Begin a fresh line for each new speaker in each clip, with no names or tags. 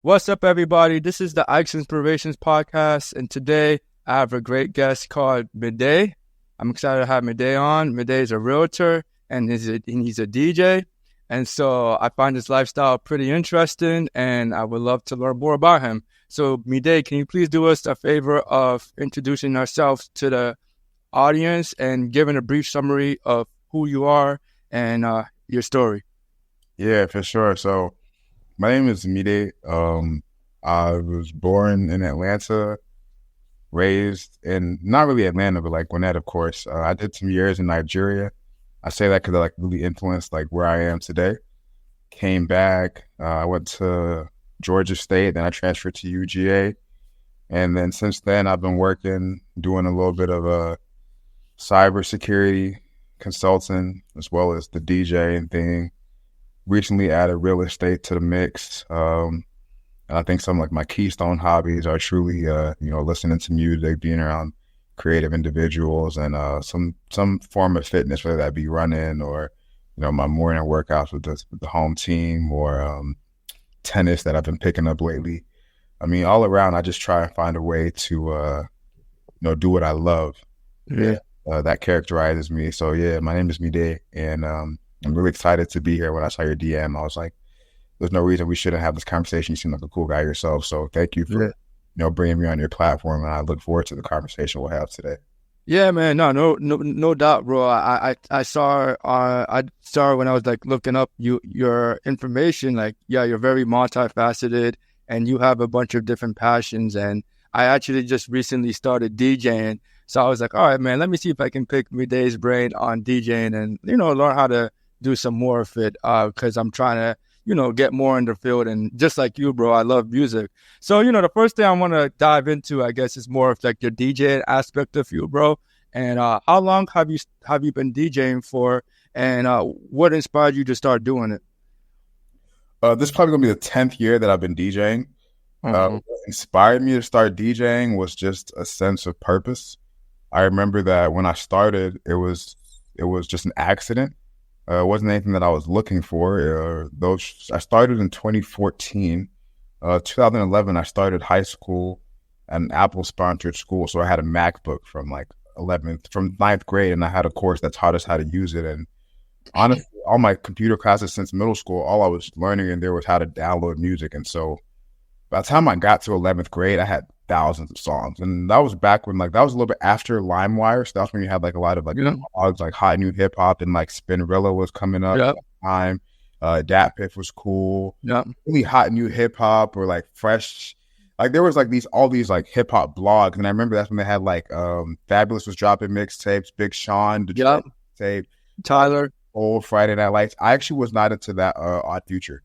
What's up, everybody? This is the Ike's Inspirations podcast, and today I have a great guest called Mide. I'm excited to have Mide on. Mide is a realtor and he's a DJ, and so I find his lifestyle pretty interesting, and I would love to learn more about him. So, Mide, can you please do us a favor of introducing ourselves to the audience and giving a brief summary of who you are and your story?
Yeah, for sure. So my name is Mide. I was born in Atlanta, raised in not really Atlanta, but like Gwinnett, of course. I did some years in Nigeria. I say that because it like really influenced like where I am today. Came back. I went to Georgia State, then I transferred to UGA, and then since then I've been working, doing a little bit of a cybersecurity consulting as well as the DJing thing. Recently added real estate to the mix. And I think some like my keystone hobbies are truly, listening to music, being around creative individuals, and some form of fitness, whether that be running or, my morning workouts with the home team or tennis that I've been picking up lately. I mean, all around, I just try and find a way to, do what I love.
Yeah.
That characterizes me. So yeah, my name is Mide, and I'm really excited to be here. When I saw your DM, I was like, there's no reason we shouldn't have this conversation. You seem like a cool guy yourself. So thank you for, bringing me on your platform. And I look forward to the conversation we'll have today.
Yeah, man. No doubt, bro. I saw when I was like looking up your information. Like, yeah, you're very multifaceted, and you have a bunch of different passions. And I actually just recently started DJing, so I was like, all right, man, let me see if I can pick Mide's brain on DJing and learn how to do some more of it. Because I'm trying to get more in the field, and just like you, bro, I love music. So, the first thing I want to dive into, I guess, is more of like your DJ aspect of you, bro. And how long have you been DJing for? And what inspired you to start doing it?
This is probably gonna be the 10th year that I've been DJing. What inspired me to start DJing was just a sense of purpose. I remember that when I started, it was just an accident. It wasn't anything that I was looking for. I started in 2014. 2011, I started high school at an Apple-sponsored school. So I had a MacBook from ninth grade, and I had a course that taught us how to use it. And honestly, all my computer classes since middle school, all I was learning in there was how to download music. And so by the time I got to 11th grade, I had thousands of songs. And that was back when that was a little bit after LimeWire. So that's when you had like a lot of blogs, like hot new hip hop, and like Spinrilla was coming up at the time. Dat Piff was cool.
Yeah.
Really hot new hip hop, or like fresh. Like there was like all these like hip hop blogs. And I remember that's when they had like Fabulous was dropping mixtapes, Big Sean, the tape,
Tyler,
old Friday Night Lights. I actually was not into that Odd Future.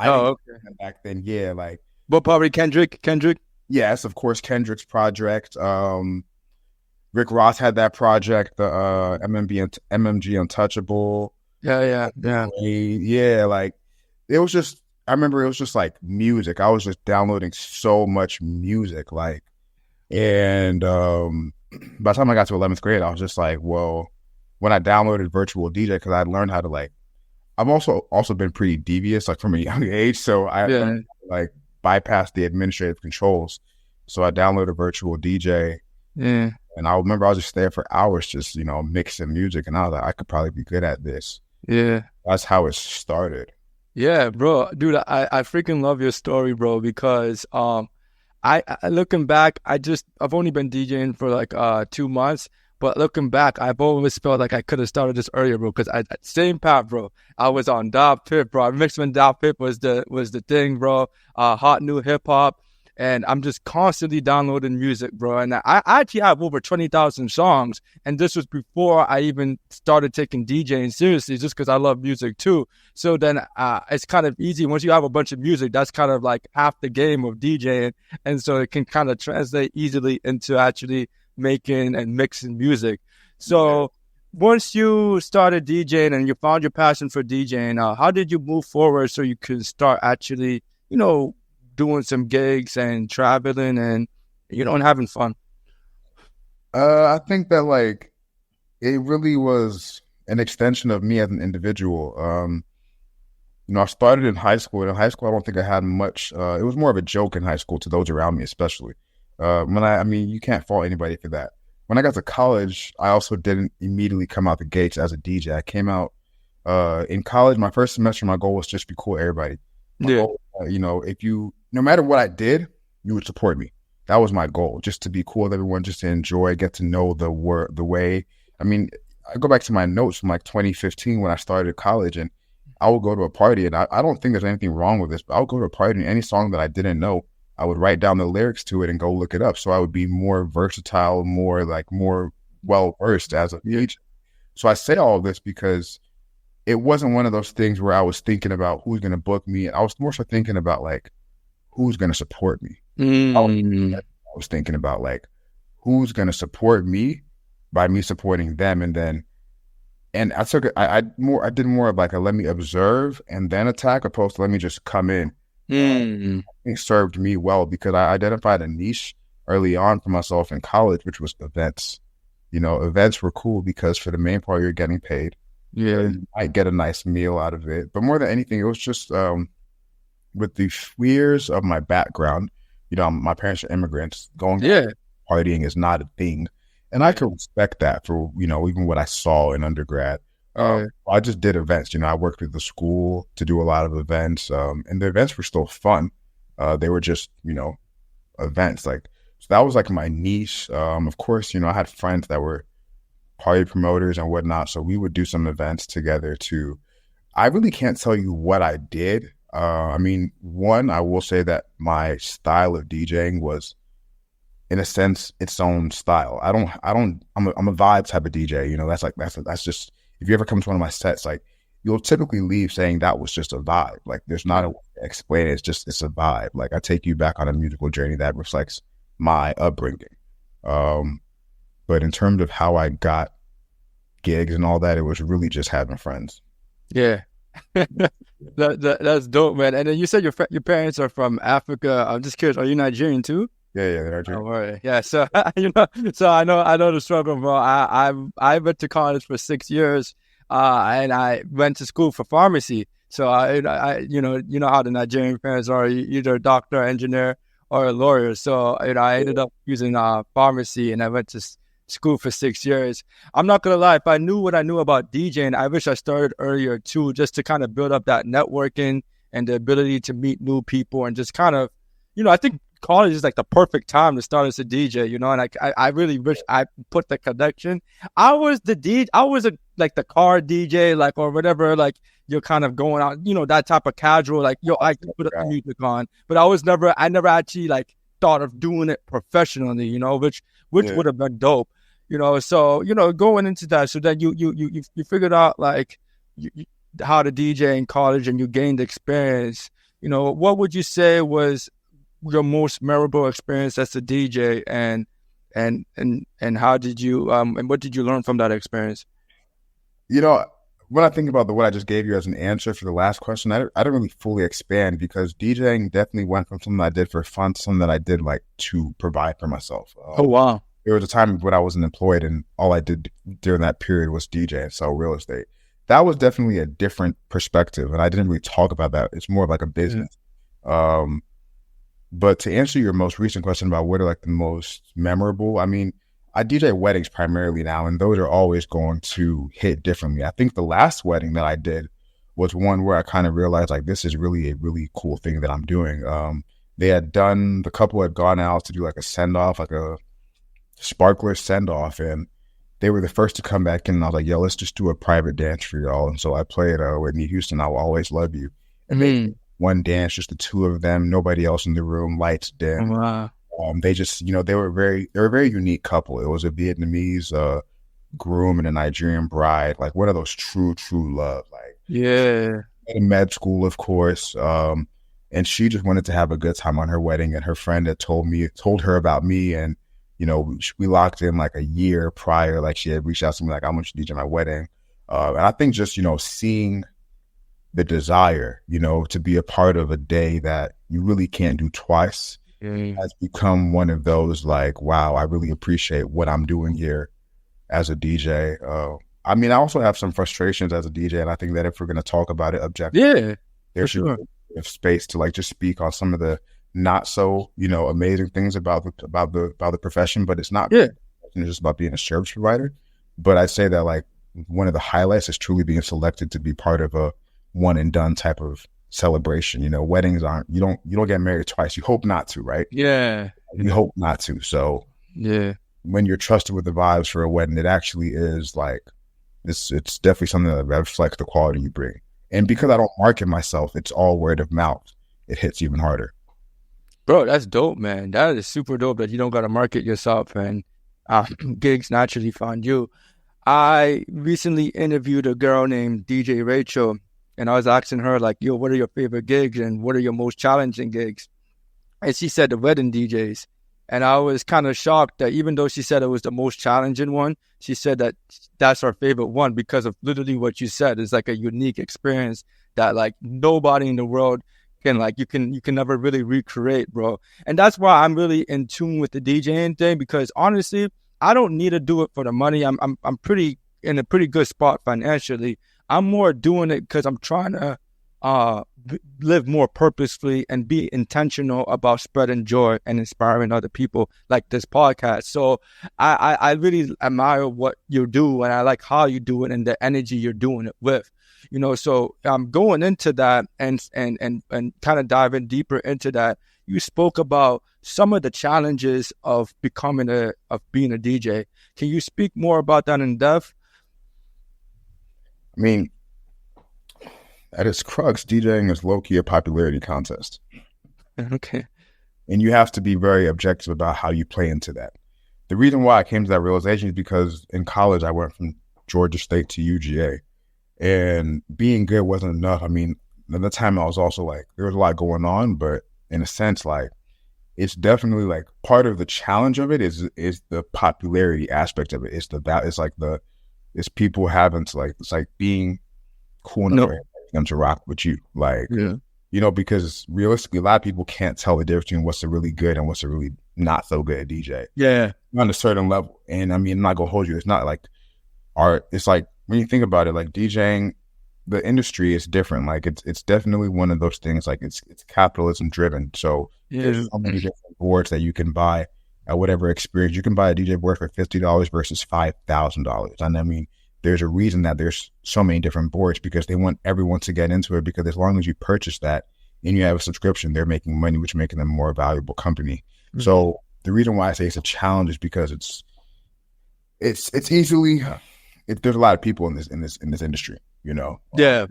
Okay.
Back then, yeah, like.
But probably Kendrick.
Yes, of course, Kendrick's project. Rick Ross had that project, the MMG Untouchable.
Yeah.
Yeah, like it was just. I remember it was just like music. I was just downloading so much music, like, and by the time I got to 11th grade, I was just like, well, when I downloaded Virtual DJ, because I learned how to like. I've also been pretty devious, like from a young age, so I learned, like, bypass the administrative controls. So I downloaded Virtual DJ.
Yeah.
And I remember I was just there for hours just, mixing music. And I was like, I could probably be good at this.
Yeah.
That's how it started.
Yeah, bro. Dude, I freaking love your story, bro, because I looking back, I've only been DJing for like 2 months. But looking back, I've always felt like I could have started this earlier, bro. Because same path, bro. I was on Dat Piff, bro. I mixed when Dat Piff was the thing, bro. Hot new hip hop, and I'm just constantly downloading music, bro. And I actually have over 20,000 songs, and this was before I even started taking DJing seriously, just because I love music too. So then it's kind of easy once you have a bunch of music. That's kind of like half the game of DJing, and so it can kind of translate easily into actually making and mixing music. So once you started DJing and you found your passion for DJing, how did you move forward so you could start actually, doing some gigs and traveling and, and having fun?
I think that like it really was an extension of me as an individual. I started in high school. And in high school, I don't think I had much. It was more of a joke in high school to those around me, especially. I mean, you can't fault anybody for that. When I got to college, I also didn't immediately come out the gates as a DJ. I came out in college. My first semester, my goal was just be cool with everybody. My
Yeah.
goal, no matter what I did, you would support me. That was my goal, just to be cool with everyone, just to enjoy, get to know the way. I mean, I go back to my notes from like 2015 when I started college, and I would go to a party, and I don't think there's anything wrong with this, but I would go to a party, and any song that I didn't know, I would write down the lyrics to it and go look it up. So I would be more versatile, more well versed as a DJ. So I say all of this because it wasn't one of those things where I was thinking about who's going to book me. I was more so thinking about like who's going to support me.
Mm.
I was thinking about like who's going to support me by me supporting them, and I took it. I did more of like a let me observe and then attack, opposed to let me just come in.
Mm.
It served me well because I identified a niche early on for myself in college, which was events. Events were cool because for the main part, you're getting paid.
Yeah.
You might get a nice meal out of it, but more than anything, it was just with the fears of my background. My parents are immigrants. Going
Yeah.
partying is not a thing. And I could respect that for, even what I saw in undergrad. I just did events. I worked with the school to do a lot of events. And the events were still fun. They were just, events. So that was like my niche. Of course, I had friends that were party promoters and whatnot. So we would do some events together too. I really can't tell you what I did. I mean, one, I will say that my style of DJing was, in a sense, its own style. I'm a vibe type of DJ. That's just, if you ever come to one of my sets, like you'll typically leave saying that was just a vibe. Like there's not a way to explain it. It's a vibe. Like I take you back on a musical journey that reflects my upbringing. But in terms of how I got gigs and all that, it was really just having friends.
Yeah. That's dope, man. And then you said your parents are from Africa. I'm just curious, are you Nigerian too?
Yeah, they're Nigerian.
Oh, right. Yeah. So so I know the struggle, bro. I went to college for 6 years, and I went to school for pharmacy. So you know how the Nigerian parents are, either a doctor, engineer, or a lawyer. So I ended up using pharmacy, and I went to school for 6 years. I'm not gonna lie, if I knew what I knew about DJing, I wish I started earlier too, just to kind of build up that networking and the ability to meet new people, and just kind of, I think college is like the perfect time to start as a DJ, and I really wish I put the connection. I was the DJ, like the car DJ, like, or whatever, like you're kind of going out, that type of casual, like, I can put the music on, but I never actually like thought of doing it professionally, which would have been dope. So going into that, so then you figured out like how to DJ in college, and you gained experience. What would you say was your most memorable experience as a DJ, and how did you and what did you learn from that experience?
When I think about what I just gave you as an answer for the last question, I didn't really fully expand, because DJing definitely went from something I did for fun to something that I did like to provide for myself.
Oh wow.
There was a time when I wasn't employed, and all I did during that period was DJ and sell real estate. That was definitely a different perspective, and I didn't really talk about that. It's more of like a business. But to answer your most recent question about what are like the most memorable, I mean, I DJ weddings primarily now, and those are always going to hit differently. I think the last wedding that I did was one where I kind of realized like this is really a really cool thing that I'm doing. The couple had gone out to do like a send off, like a sparkler send off, and they were the first to come back in, and I was like, yo, let's just do a private dance for y'all. And so I played Whitney Houston, I Will Always Love You. And they one dance, just the two of them, nobody else in the room, lights dim.
Wow.
They just, they were a very unique couple. It was a Vietnamese groom and a Nigerian bride, like one of those true love. Like,
yeah,
in med school, of course. And she just wanted to have a good time on her wedding, and her friend had told her about me, and we locked in like a year prior. Like she had reached out to me like, I want you to DJ my wedding. And I think just, seeing the desire, to be a part of a day that you really can't do twice has become one of those like, wow, I really appreciate what I'm doing here as a DJ. I mean, I also have some frustrations as a DJ, and I think that if we're going to talk about it objectively, there
For
should be
sure.
a space to like just speak on some of the not so, you know, amazing things about the profession, but it's not
Yeah.
just about being a service provider. But I'd say that like one of the highlights is truly being selected to be part of a one and done type of celebration. You know, weddings aren't, you don't get married twice. You hope not to, right?
Yeah.
You
Yeah.
hope not to. So
Yeah.
when you're trusted with the vibes for a wedding, it actually is like, it's definitely something that reflects the quality you bring. And because I don't market myself, it's all word of mouth. It hits even harder.
Bro, that's dope, man. That is super dope that you don't got to market yourself and gigs naturally find you. I recently interviewed a girl named DJ Rachel, and I was asking her, like, yo, what are your favorite gigs and what are your most challenging gigs? And she said the wedding DJs. And I was kind of shocked that even though she said it was the most challenging one, she said that that's her favorite one because of literally what you said. It's like a unique experience that like nobody in the world can like you can never really recreate, bro. And that's why I'm really in tune with the DJing thing because honestly, I don't need to do it for the money. I'm pretty in a pretty good spot financially. I'm more doing it because I'm trying to live more purposefully and be intentional about spreading joy and inspiring other people like this podcast. So I really admire what you do and I like how you do it and the energy you're doing it with. You know, so going into that and kind of diving deeper into that, you spoke about some of the challenges of being a DJ. Can you speak more about that in depth?
I mean, at its crux, DJing is low-key a popularity contest.
Okay.
And you have to be very objective about how you play into that. The reason why I came to that realization is because in college, I went from Georgia State to UGA. And being good wasn't enough. I mean, at the time I was also like, there was a lot going on, but in a sense, like, it's definitely like part of the challenge of it is the popularity aspect of it. It's people having to like, it's like being cool enough for them to rock with you. Like,
Yeah.
you know, because realistically, a lot of people can't tell the difference between what's a really good and what's a really not so good DJ.
Yeah.
On a certain level. And I mean, I'm not gonna hold you. It's not like art. It's like, when you think about it, like DJing, the industry is different. Like it's definitely one of those things. Like it's capitalism driven. So there's so many different boards that you can buy at whatever experience. You can buy a DJ board for $50 versus $5,000. And I mean, there's a reason that there's so many different boards because they want everyone to get into it. Because as long as you purchase that and you have a subscription, they're making money, which making them a more valuable company. Mm-hmm. So the reason why I say it's a challenge is because it's easily. There's a lot of people in this industry, you know.
Yeah.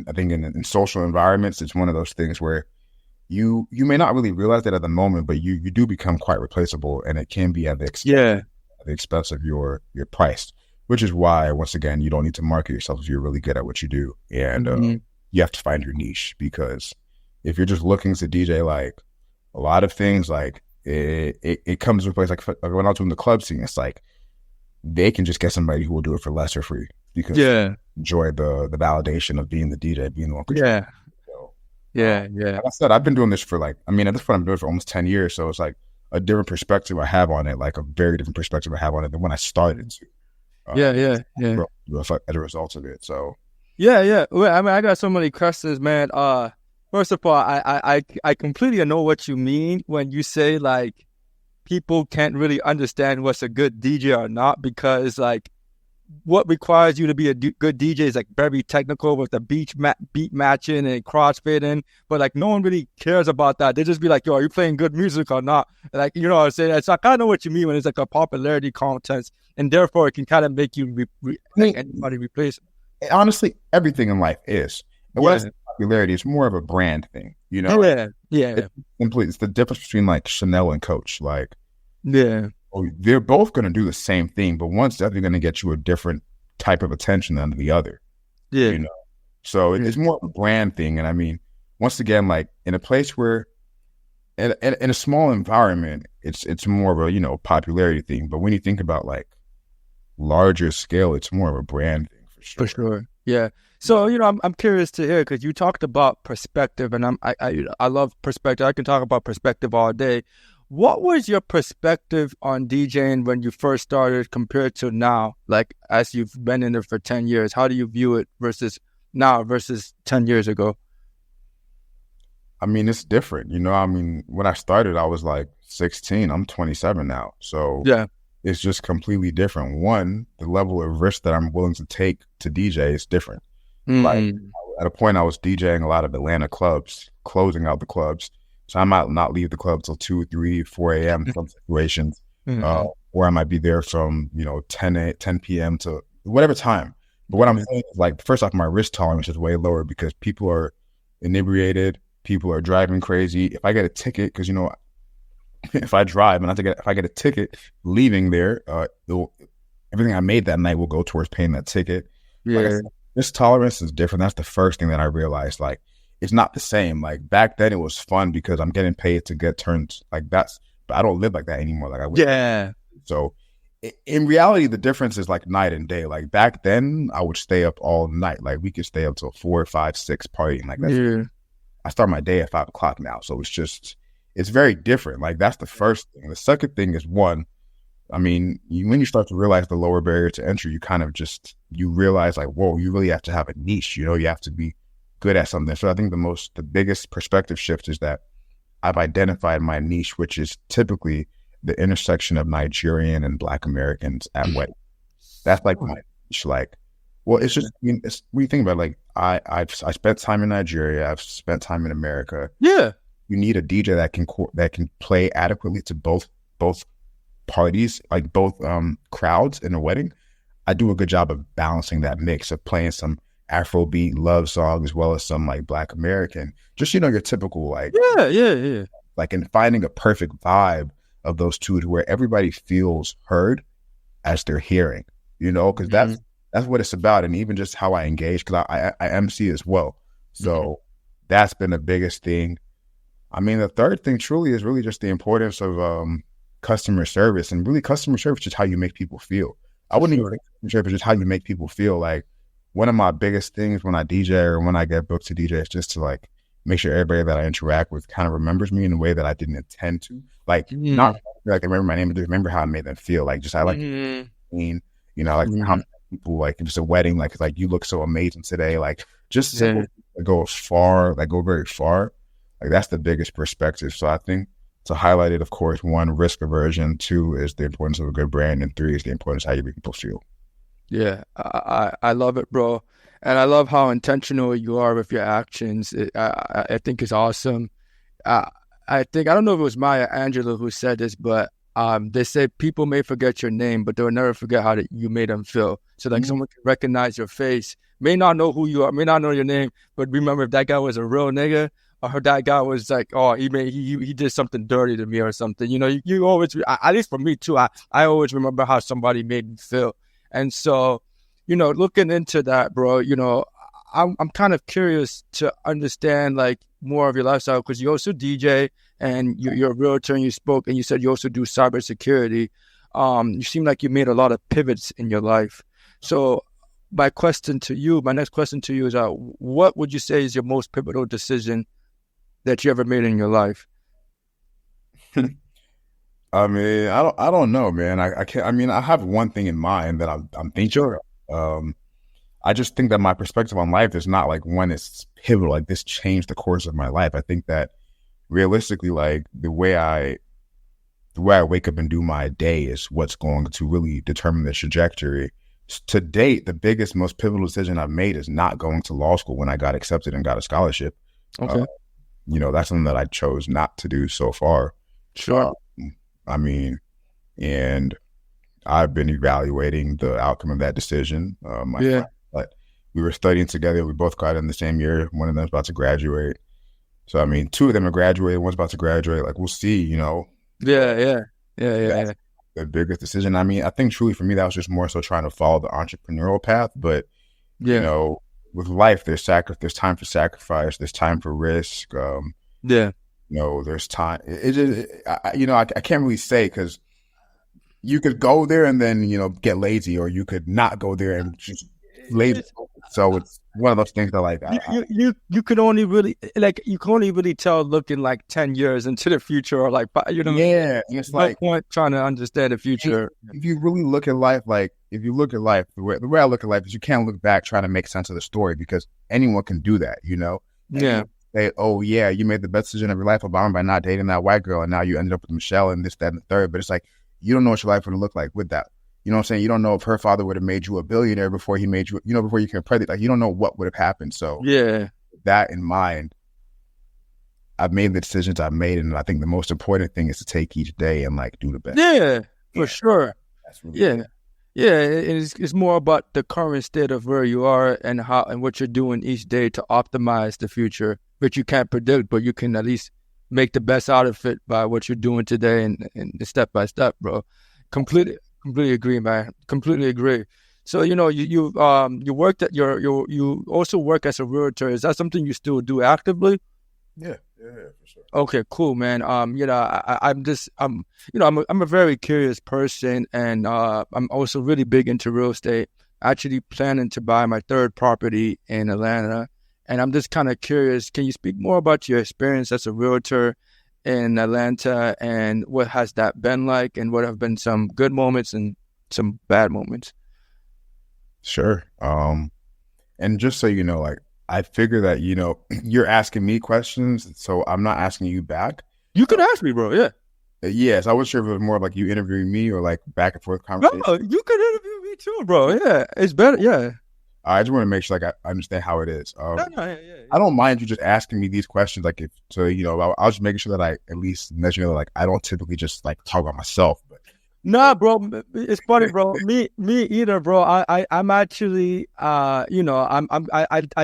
I think in social environments, it's one of those things where you may not really realize that at the moment, but you do become quite replaceable, and it can be at the expense of your price. Which is why, once again, you don't need to market yourself if you're really good at what you do, and you have to find your niche. Because if you're just looking to DJ, like a lot of things, like it comes with place. Like when I was doing the club scene, it's like, they can just get somebody who will do it for less or free because they enjoy the validation of being the DJ, being the one control.
Yeah.
So,
Like
I said, I've been doing this for at this point, I'm doing it for almost 10 years. So it's like a different perspective I have on it, like a very different perspective I have on it than when I started. As a result of it. So.
Yeah. Well, I mean, I got so many questions, man. First of all, I completely know what you mean when you say like, people can't really understand what's a good DJ or not because like what requires you to be a good DJ is like very technical with the beat matching and crossfading, but like no one really cares about that. They just be like, yo, are you playing good music or not? Like, you know what I'm saying? It's like, I know what you mean when it's like a popularity contest and therefore it can kind of make you anybody replace it.
Honestly, everything in life is. And when I say popularity, it's more of a brand thing, you know?
Yeah.
It's the difference between like Chanel and Coach. Like, they're both going to do the same thing, but one's definitely going to get you a different type of attention than the other. Yeah. You know? So it's more of a brand thing. And I mean, once again, like in a place where, in a small environment, it's more of a, you know, popularity thing. But when you think about like larger scale, it's more of a brand thing for sure.
For sure. Yeah. So, you know, I'm curious to hear because you talked about perspective and I love perspective. I can talk about perspective all day. What was your perspective on DJing when you first started compared to now? Like, as you've been in it for 10 years, how do you view it versus now versus 10 years ago?
I mean, it's different, you know. I mean, when I started, I was like 16. I'm 27 now, so
Yeah.
it's just completely different. One, the level of risk that I'm willing to take to DJ is different. Like
Mm.
at a point, I was DJing a lot of Atlanta clubs, closing out the clubs. So I might not leave the club till 2, 3, 4 a.m. Some situations,
Mm.
or I might be there from 10 p.m. to whatever time. But what I'm saying is, like, first off, my risk tolerance is way lower because people are inebriated, people are driving crazy. If I get a ticket, because if I drive and if I get a ticket leaving there, everything I made that night will go towards paying that ticket. Like I
Yeah.
said, this tolerance is different. That's the first thing that I realized. Like, it's not the same. Like back then, it was fun because I'm getting paid to get turns. Like that's, but I don't live like that anymore. Like I would.
Yeah.
So in reality, the difference is like night and day. Like back then, I would stay up all night. Like we could stay up till 4, 5, 6 partying. Like that's.
Yeah.
I start my day at 5 o'clock now, so it's very different. Like that's the first thing. The second thing is one. I mean, when you start to realize the lower barrier to entry, you kind of you realize like, whoa, you really have to have a niche. You have to be good at something. So I think the biggest perspective shift is that I've identified my niche, which is typically the intersection of Nigerian and Black Americans at weddings. That's like my niche. Like, well, it's just, I mean, it's, when you think about it, like I spent time in Nigeria, I've spent time in America.
Yeah.
You need a DJ that can play adequately to both parties, like both crowds in a wedding. I do a good job of balancing that mix of playing some Afrobeat love song as well as some like Black American, just your typical like
Yeah.
like and finding a perfect vibe of those two to where everybody feels heard as they're hearing, because that's what it's about. And even just how I engage, because I MC as well, so that's been the biggest thing. I mean, the third thing truly is really just the importance of customer service, and really customer service is how you make people feel. I wouldn't even think customer service is how you make people feel. Like one of my biggest things when I DJ or when I get booked to DJ is just to like make sure everybody that I interact with kind of remembers me in a way that I didn't intend to. Like not like they remember my name, but they remember how I made them feel. Like just I like like how people like if it's a wedding, like you look so amazing today. Like just simple that go far, like go very far. Like that's the biggest perspective. So I think to highlight it, of course, one, risk aversion, two is the importance of a good brand, and three is the importance of how you make people feel.
Yeah, I love it, bro. And I love how intentional you are with your actions. I think it's awesome. I think, I don't know if it was Maya Angelou who said this, but they say people may forget your name, but they'll never forget how you made them feel. So like someone can recognize your face, may not know who you are, may not know your name, but remember if that guy was a real nigga, or that guy was like, oh, he did something dirty to me or something. You always, at least for me too, I always remember how somebody made me feel. And so, looking into that, bro, I'm kind of curious to understand like more of your lifestyle, because you also DJ and you're a realtor, and you spoke and you said you also do cybersecurity. You seem like you made a lot of pivots in your life. So my next question to you is, what would you say is your most pivotal decision that you ever made in your life?
I mean, I don't know, man. I can't. I mean, I have one thing in mind that I'm thinking.
Sure.
I just think that my perspective on life is not like one is pivotal. Like this changed the course of my life. I think that realistically, like the way I wake up and do my day is what's going to really determine the trajectory. To date, the biggest, most pivotal decision I've made is not going to law school when I got accepted and got a scholarship.
Okay.
That's something that I chose not to do so far.
Sure.
I mean, and I've been evaluating the outcome of that decision. My friend, but we were studying together. We both got in the same year. One of them's about to graduate. So, I mean, two of them are graduating. One's about to graduate. Like, we'll see,
Yeah.
The biggest decision. I mean, I think truly for me, that was just more so trying to follow the entrepreneurial path. But, with life, there's time for sacrifice. There's time for risk. There's time. I can't really say, because you could go there and then, get lazy, or you could not go there and just lazy. So it's one of those things that like
you can only really tell looking like 10 years into the future, or like,
it's
no
like
point trying to understand the future.
If you really look at life, the way I look at life is you can't look back trying to make sense of the story, because anyone can do that,
Yeah.
say, oh yeah, you made the best decision of your life, Obama, by not dating that white girl, and now you ended up with Michelle and this, that, and the third. But it's like, you don't know what your life would look like with that. You know what I'm saying? You don't know if her father would have made you a billionaire before he made you, before you came pregnant. Like, you don't know what would have happened. So
Yeah.
with that in mind, I've made the decisions I've made, and I think the most important thing is to take each day and like do the best.
Yeah, for sure.
That's really
Yeah.
it.
Yeah, it's more about the current state of where you are and how and what you're doing each day to optimize the future, which you can't predict, but you can at least make the best out of it by what you're doing today and step by step, bro. Completely agree, man. Completely agree. So you worked at you also work as a realtor. Is that something you still do actively?
Yeah, for sure.
Okay, cool, man. I'm a very curious person, and I'm also really big into real estate. Actually, planning to buy my third property in Atlanta, and I'm just kind of curious. Can you speak more about your experience as a realtor in Atlanta, and what has that been like, and what have been some good moments and some bad moments?
Sure. And just so you know, like, I figure that, you're asking me questions, so I'm not asking you back.
You could ask me, bro. Yeah.
Yes, I wasn't sure if it was more like you interviewing me or like back and forth conversation.
No, you could interview me too, bro. Yeah, it's better. Yeah.
I just want to make sure like I understand how it is.
Yeah.
I don't mind you just asking me these questions. Like I'll just make sure that I at least let you know, like, I don't typically just like talk about myself. But
nah, bro, it's funny, bro. Me either, bro. I'm actually, I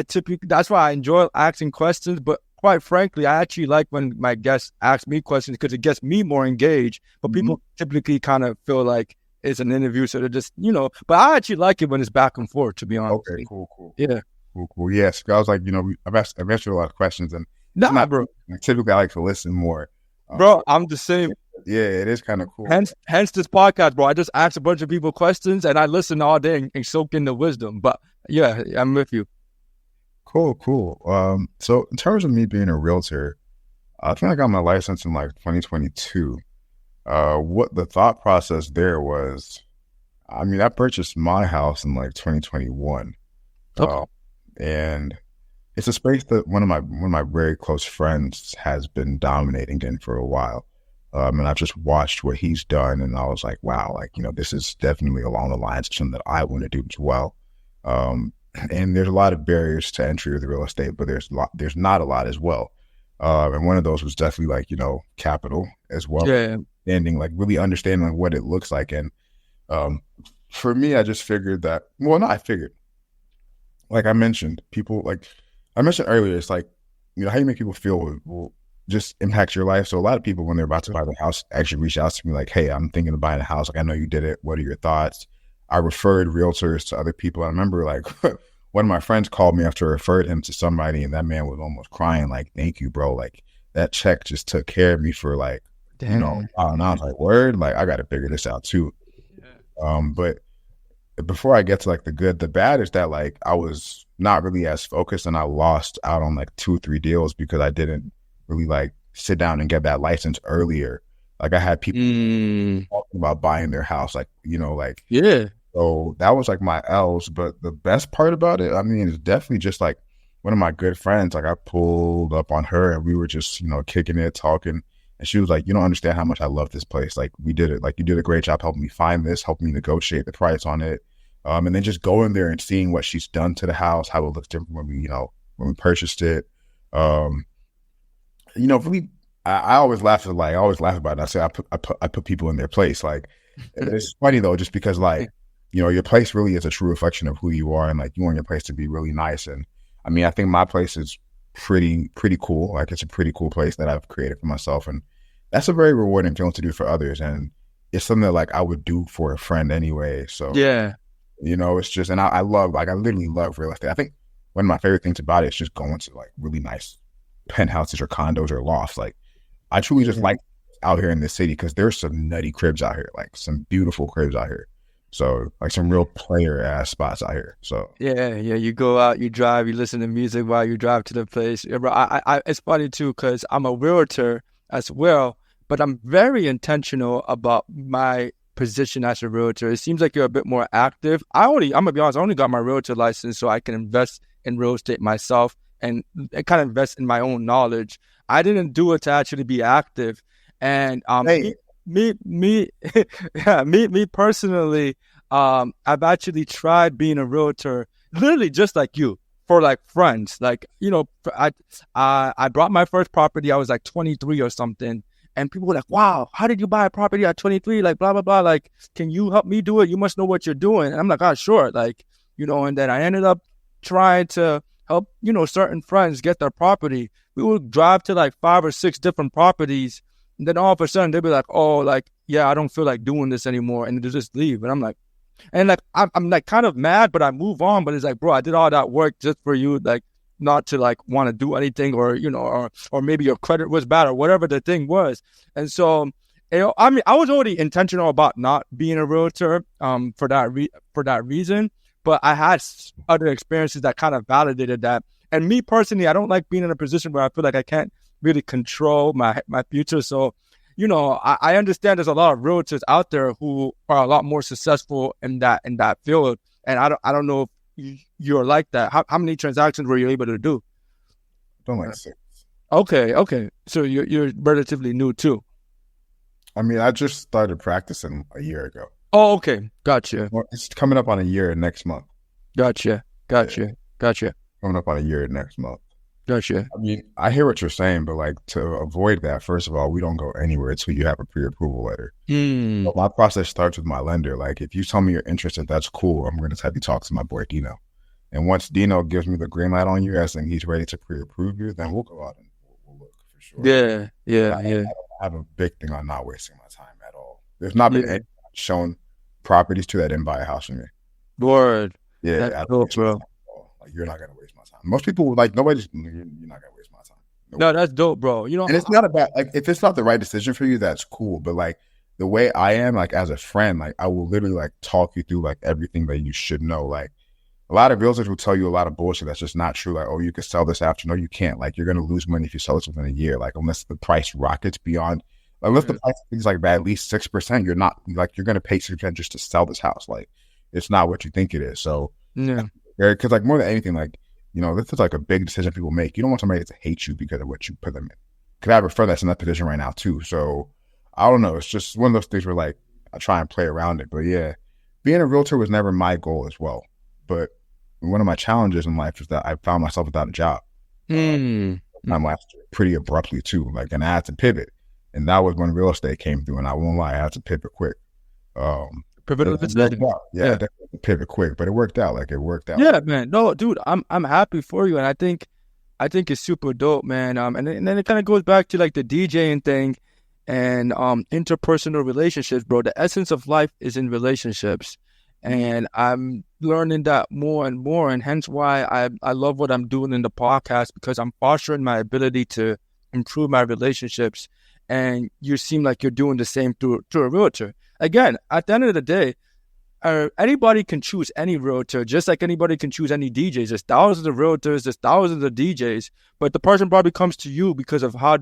typically, that's why I enjoy asking questions. But quite frankly, I actually like when my guests ask me questions because it gets me more engaged. But people typically kind of feel like it's an interview, so they're just, But I actually like it when it's back and forth, to be honest.
Okay, cool.
Yeah.
Cool. Yes, I was like, I've asked you a lot of questions, and
Bro.
Typically I like to listen more.
Bro, I'm the same.
Yeah, it is kind of cool.
Hence this podcast, bro. I just ask a bunch of people questions and I listen all day and soak in the wisdom. But yeah, I'm with you.
Cool. So in terms of me being a realtor, I think I got my license in like 2022. What the thought process there was, I purchased my house in like 2021.
Okay.
And it's a space that one of my very close friends has been dominating in for a while. And I've just watched what he's done, and I was like, wow, like, this is definitely along the lines of something that I want to do as well. And there's a lot of barriers to entry with real estate, but there's not a lot as well. And one of those was definitely like, capital as well.
Yeah.
Really understanding like what it looks like. And for me, I just figured that, like I mentioned, earlier, it's like, how you make people feel will just impact your life. So a lot of people, when they're about to buy the house, actually reach out to me like, hey, I'm thinking of buying a house. Like, I know you did it. What are your thoughts? I referred realtors to other people. I remember like one of my friends called me after I referred him to somebody, and that man was almost crying, like, thank you, bro. Like, that check just took care of me for like, and I was like, word, like, I got to figure this out too. Yeah. But before I get to like the good, the bad is that like I was not really as focused, and I lost out on like 2 or 3 deals because I didn't really like sit down and get that license earlier. Like, I had people talking about buying their house, like,
yeah.
So that was like my L's. But the best part about it, is definitely just like one of my good friends. Like, I pulled up on her and we were just, kicking it, talking. And she was like, you don't understand how much I love this place. Like, we did it. Like, you did a great job helping me find this, helping me negotiate the price on it. And then just going there and seeing what she's done to the house, how it looks different when we purchased it. Really, I always laugh about it. I say I put people in their place. Like, it's funny though, just because like, your place really is a true reflection of who you are, and like, you want your place to be really nice. And I think my place is pretty cool. Like, it's a pretty cool place that I've created for myself, and that's a very rewarding feeling to do for others. And it's something that like I would do for a friend anyway. So
yeah,
it's just, and I literally love real estate. I think one of my favorite things about it is just going to like really nice penthouses or condos or lofts. Like, I truly just like out here in the city because there's some nutty cribs out here, like some beautiful cribs out here. So like some real player ass spots out here. So
yeah. You go out, you drive, you listen to music while you drive to the place. Yeah, bro, I it's funny too because I'm a realtor as well, but I'm very intentional about my position as a realtor. It seems like you're a bit more active. I'm gonna be honest, I only got my realtor license so I can invest in real estate myself and kind of invest in my own knowledge. I didn't do it to actually be active. And
Hey,
me personally, I've actually tried being a realtor, literally just like you, for like friends. Like, you know, I brought my first property. I was like 23 or something, and people were like, "Wow, how did you buy a property at 23?" Like, blah blah blah. Like, can you help me do it? You must know what you're doing. And I'm like, "Ah, sure." Like, you know, and then I ended up trying to help, you know, certain friends get their property. We would drive to like 5 or 6 different properties. And then all of a sudden they'd be like, "Oh, like, yeah, I don't feel like doing this anymore," and they just leave. And I'm like, I'm like kind of mad, but I move on. But it's like, bro, I did all that work just for you, like, not to like want to do anything, or you know, or maybe your credit was bad or whatever the thing was. And so, you know, I mean, I was already intentional about not being a realtor, for that reason. But I had other experiences that kind of validated that. And me personally, I don't like being in a position where I feel like I can't really control my future. So, you know, I understand there's a lot of realtors out there who are a lot more successful in that field. And I don't know if you're like that. How many transactions were you able to do?
don't like 6.
Okay. So you're relatively new too.
I mean, I just started practicing a year ago.
Oh, okay. Gotcha.
Well, it's coming up on a year next month.
Gotcha.
Coming up on a year next month.
Gotcha.
I mean, I hear what you're saying, but like to avoid that, first of all, we don't go anywhere until you have a pre-approval letter. So my process starts with my lender. Like, if you tell me you're interested, that's cool. I'm going to have you talk to my boy Dino. And once Dino gives me the green light on you, as in he's ready to pre-approve you, then we'll go out and we'll look for sure.
Yeah.
I don't have a big thing on not wasting my time at all. There's not been anyone shown properties to that didn't buy a house from me.
Word.
Yeah,
That's dope, bro.
Like, you're not gonna waste my time. Most people like nobody's. You're not gonna waste my time.
No, that's dope, bro. You know,
and it's not about like if it's not the right decision for you, that's cool. But like the way I am, like as a friend, like I will literally like talk you through like everything that you should know. Like a lot of realtors will tell you a lot of bullshit that's just not true. Like, oh, you could sell this after. No, you can't. Like, you're gonna lose money if you sell this within a year. Like, unless the price rockets beyond. Unless the price is like at least 6%, you're not like you're gonna pay 6% just to sell this house. Like, it's not what you think it is. So, because like more than anything, like, you know, this is like a big decision people make. You don't want somebody to hate you because of what you put them in. Because I have a friend that's in that position right now too. So I don't know. It's just one of those things where like I try and play around it. But yeah, being a realtor was never my goal as well. But one of my challenges in life is that I found myself without a job. Time last year, pretty abruptly too. Like, and I had to pivot. And that was when real estate came through, and I won't lie, I had to pivot quick.
Pivot
pivot quick, but it worked out. Like, it worked out.
Yeah, man. No, dude, I'm happy for you, and I think it's super dope, man. And then it kind of goes back to like the DJing thing, and interpersonal relationships, bro. The essence of life is in relationships, and I'm learning that more and more, and hence why I love what I'm doing in the podcast, because I'm fostering my ability to improve my relationships. And you seem like you're doing the same to a realtor. Again, at the end of the day, anybody can choose any realtor, just like anybody can choose any DJs. There's thousands of realtors, there's thousands of DJs, but the person probably comes to you because of how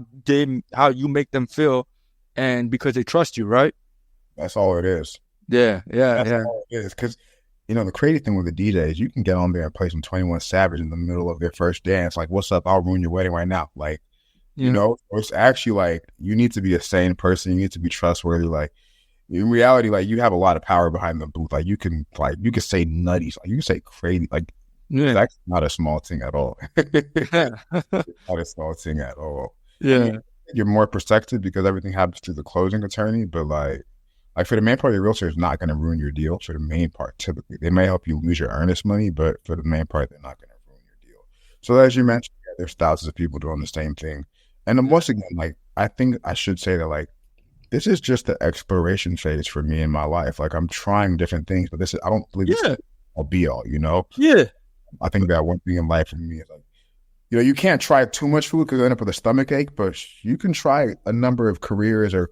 you make them feel, and because they trust you, right?
That's all it is.
Yeah.
That's all it is. Because, you know, the crazy thing with the DJs, you can get on there and play some 21 Savage in the middle of their first dance. Like, what's up? I'll ruin your wedding right now. Like, you know, it's actually like you need to be a sane person. You need to be trustworthy. Like, in reality, like, you have a lot of power behind the booth. Like, you can say nutty, like, you can say crazy. Like, that's not a small thing at all. Not a small thing at all.
Yeah.
I mean, you're more protected because everything happens through the closing attorney. But like for the main part, your realtor is not going to ruin your deal. For the main part, typically, they may help you lose your earnest money, but for the main part, they're not going to ruin your deal. So as you mentioned, there's thousands of people doing the same thing. And then once again, like, I think I should say that, like, this is just the exploration phase for me in my life. Like, I'm trying different things, but I don't believe this is all be all, you know?
Yeah.
I think that one thing in life for me is like, you know, you can't try too much food because you end up with a stomach ache, but you can try a number of careers or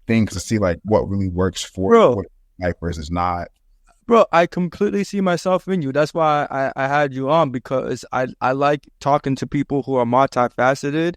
things to see like what really works for what life versus not.
Bro, I completely see myself in you. That's why I had you on, because I like talking to people who are multifaceted.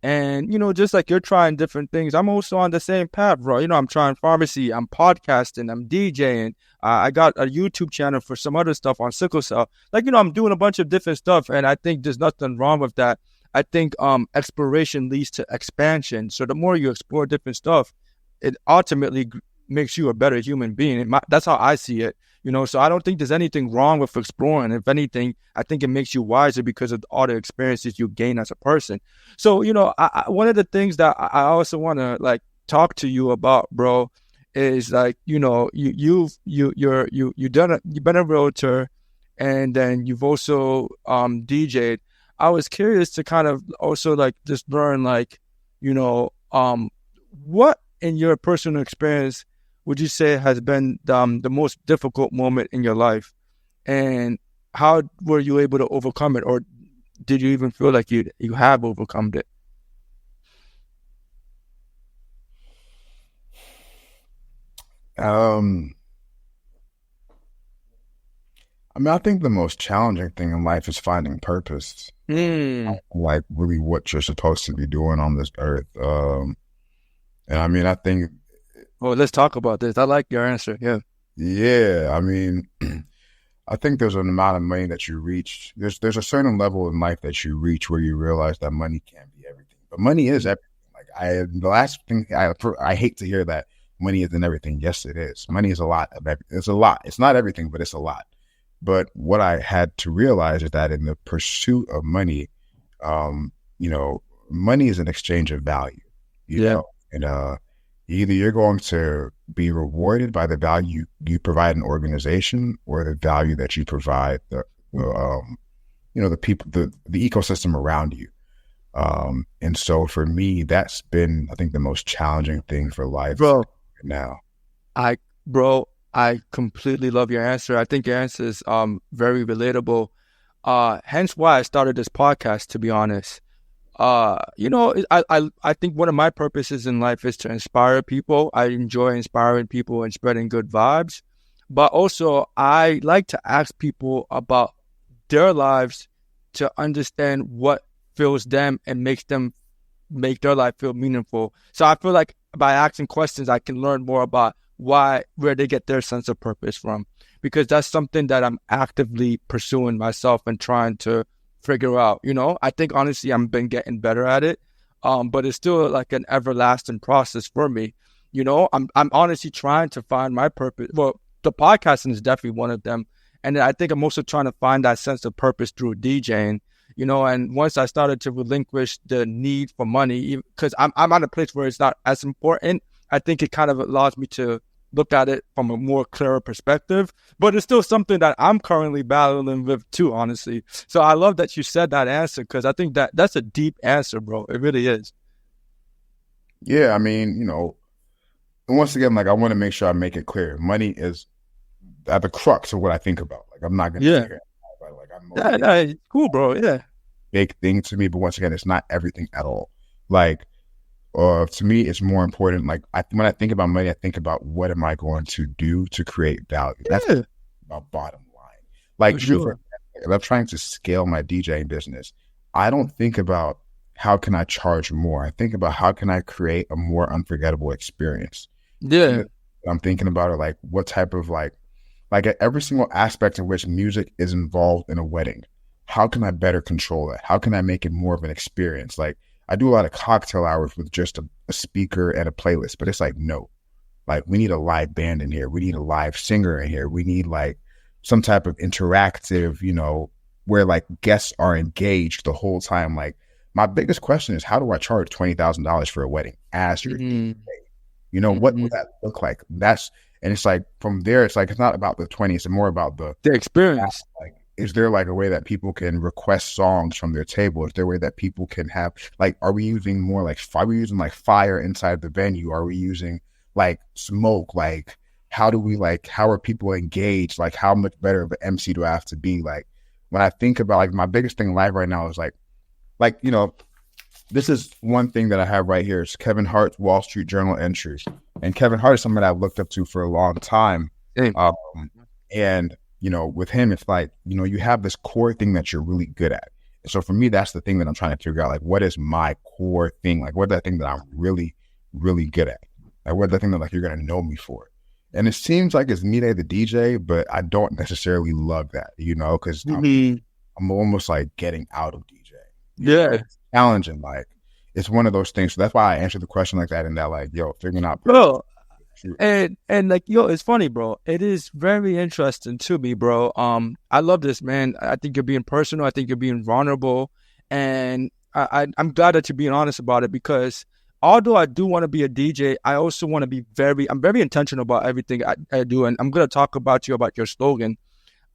And, just like you're trying different things, I'm also on the same path, bro. I'm trying pharmacy, I'm podcasting, I'm DJing. I got a YouTube channel for some other stuff on sickle cell. Like, I'm doing a bunch of different stuff, and I think there's nothing wrong with that. I think exploration leads to expansion. So the more you explore different stuff, it ultimately makes you a better human being. That's how I see it. So I don't think there's anything wrong with exploring. If anything, I think it makes you wiser because of all the experiences you gain as a person. So, one of the things that I also want to like talk to you about, bro, is like, you've been a realtor, and then you've also DJ'd. I was curious to kind of also like just learn like, what in your personal experience would you say has been the most difficult moment in your life, and how were you able to overcome it, or did you even feel like you have overcome it?
Um, I mean, I think the most challenging thing in life is finding purpose, like really what you're supposed to be doing on this earth. And I mean, I think,
Well, let's talk about this. I like your answer. Yeah.
yeah, I mean, I think there's an amount of money that you reach. There's a certain level in life that you reach where you realize that money can't be everything, but money is everything. Like the last thing I hate to hear that money isn't everything. Yes, it is. Money is a lot of everything. It's a lot. It's not everything, but it's a lot. But what I had to realize is that in the pursuit of money, um, money is an exchange of value,
Yeah.
and either you're going to be rewarded by the value you provide an organization or the value that you provide the people, the ecosystem around you. And so for me, that's been, I think, the most challenging thing for life
Bro,
now.
I bro, I completely love your answer. I think your answer is very relatable. Hence why I started this podcast, to be honest. I think one of my purposes in life is to inspire people. I enjoy inspiring people and spreading good vibes. But also, I like to ask people about their lives to understand what fills them and makes them make their life feel meaningful. So I feel like by asking questions, I can learn more about where they get their sense of purpose from, because that's something that I'm actively pursuing myself and trying to figure out. I think honestly I've been getting better at it, but it's still like an everlasting process for me. I'm honestly trying to find my purpose. Well, the podcasting is definitely one of them, and I think I'm also trying to find that sense of purpose through DJing. And once I started to relinquish the need for money, because I'm at a place where it's not as important, I think it kind of allows me to look at it from a more clearer perspective. But it's still something that I'm currently battling with too, honestly. So I love that you said that answer, because I think that's a deep answer, bro. It really is.
Yeah, I mean, and once again, like I want to make sure I make it clear. Money is at the crux of what I think about. Like I'm not going to
Yeah.
sit here and like I'm
Yeah, cool, bro. Yeah.
big thing to me, but once again, it's not everything at all. Like, to me, it's more important. Like when I think about money, I think about what am I going to do to create value. That's
Yeah,
about bottom line. Like
for sure.
if I'm trying to scale my DJing business, I don't think about how can I charge more. I think about how can I create a more unforgettable experience.
Yeah.
And I'm thinking about it like what type of like at every single aspect in which music is involved in a wedding. How can I better control that? How can I make it more of an experience? Like I do a lot of cocktail hours with just a speaker and a playlist, but it's like, no, like we need a live band in here. We need a live singer in here. We need like some type of interactive, where like guests are engaged the whole time. Like my biggest question is, how do I charge $20,000 for a wedding as your DJ? What would that look like? And it's like from there, it's like it's not about the 20, it's more about the
experience.
Like, is there like a way that people can request songs from their table? Is there a way that people can have like, are we using more like are we using like fire inside the venue? Are we using like smoke? Like how are people engaged? Like how much better of an MC do I have to be? Like when I think about like my biggest thing in life right now is like this is one thing that I have right here. It's Kevin Hart's Wall Street Journal entries. And Kevin Hart is someone that I've looked up to for a long time. And, with him, it's like, you have this core thing that you're really good at. So for me, that's the thing that I'm trying to figure out. Like, what is my core thing? Like, what's that thing that I'm really, really good at? Like, what's that thing that like you're gonna know me for? And it seems like it's Mide the DJ, but I don't necessarily love that, because I'm almost like getting out of DJing.
Yeah.
It's challenging. Like, it's one of those things. So that's why I answered the question like that, and that like, yo, figuring out.
Bro, and like, yo, it's funny, bro. It is very interesting to me, bro. I love this, man. I think you're being personal. I think you're being vulnerable, and I'm glad that you're being honest about it, because although I do want to be a DJ, I also want to be I'm very intentional about everything I do, and I'm gonna talk about your slogan.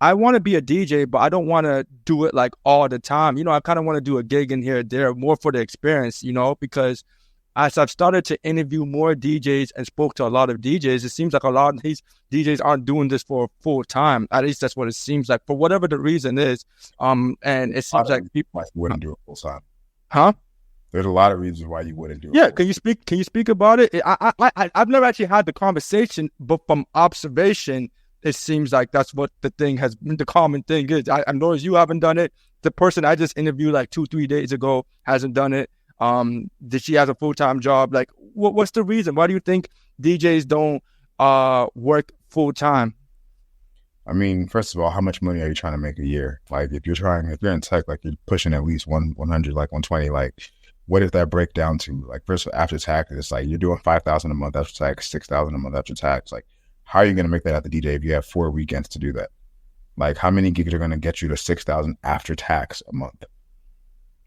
I want to be a DJ, but I don't want to do it like all the time. I kind of want to do a gig in here or there, more for the experience, because as I've started to interview more DJs and spoke to a lot of DJs, it seems like a lot of these DJs aren't doing this for full time. At least that's what it seems like, for whatever the reason is. And it seems like people
wouldn't do it full time.
Huh?
There's a lot of reasons why you wouldn't do it.
Yeah, can you speak about it? I've never actually had the conversation, but from observation, it seems like that's what the common thing is. I know you haven't done it. The person I just interviewed like 2-3 days ago hasn't done it. She has a full-time job. Like, what's the reason? Why do you think DJs don't work full-time?
I mean, first of all, how much money are you trying to make a year? Like, if you're in tech, like you're pushing at least 100, like 120, like what does that break down to? Like, first, after tax, it's like you're doing $5,000 a month after tax, $6,000 a month after tax. Like, how are you going to make that at the DJ if you have 4 weekends to do that? Like, how many gigs are going to get you to $6,000 after tax a month?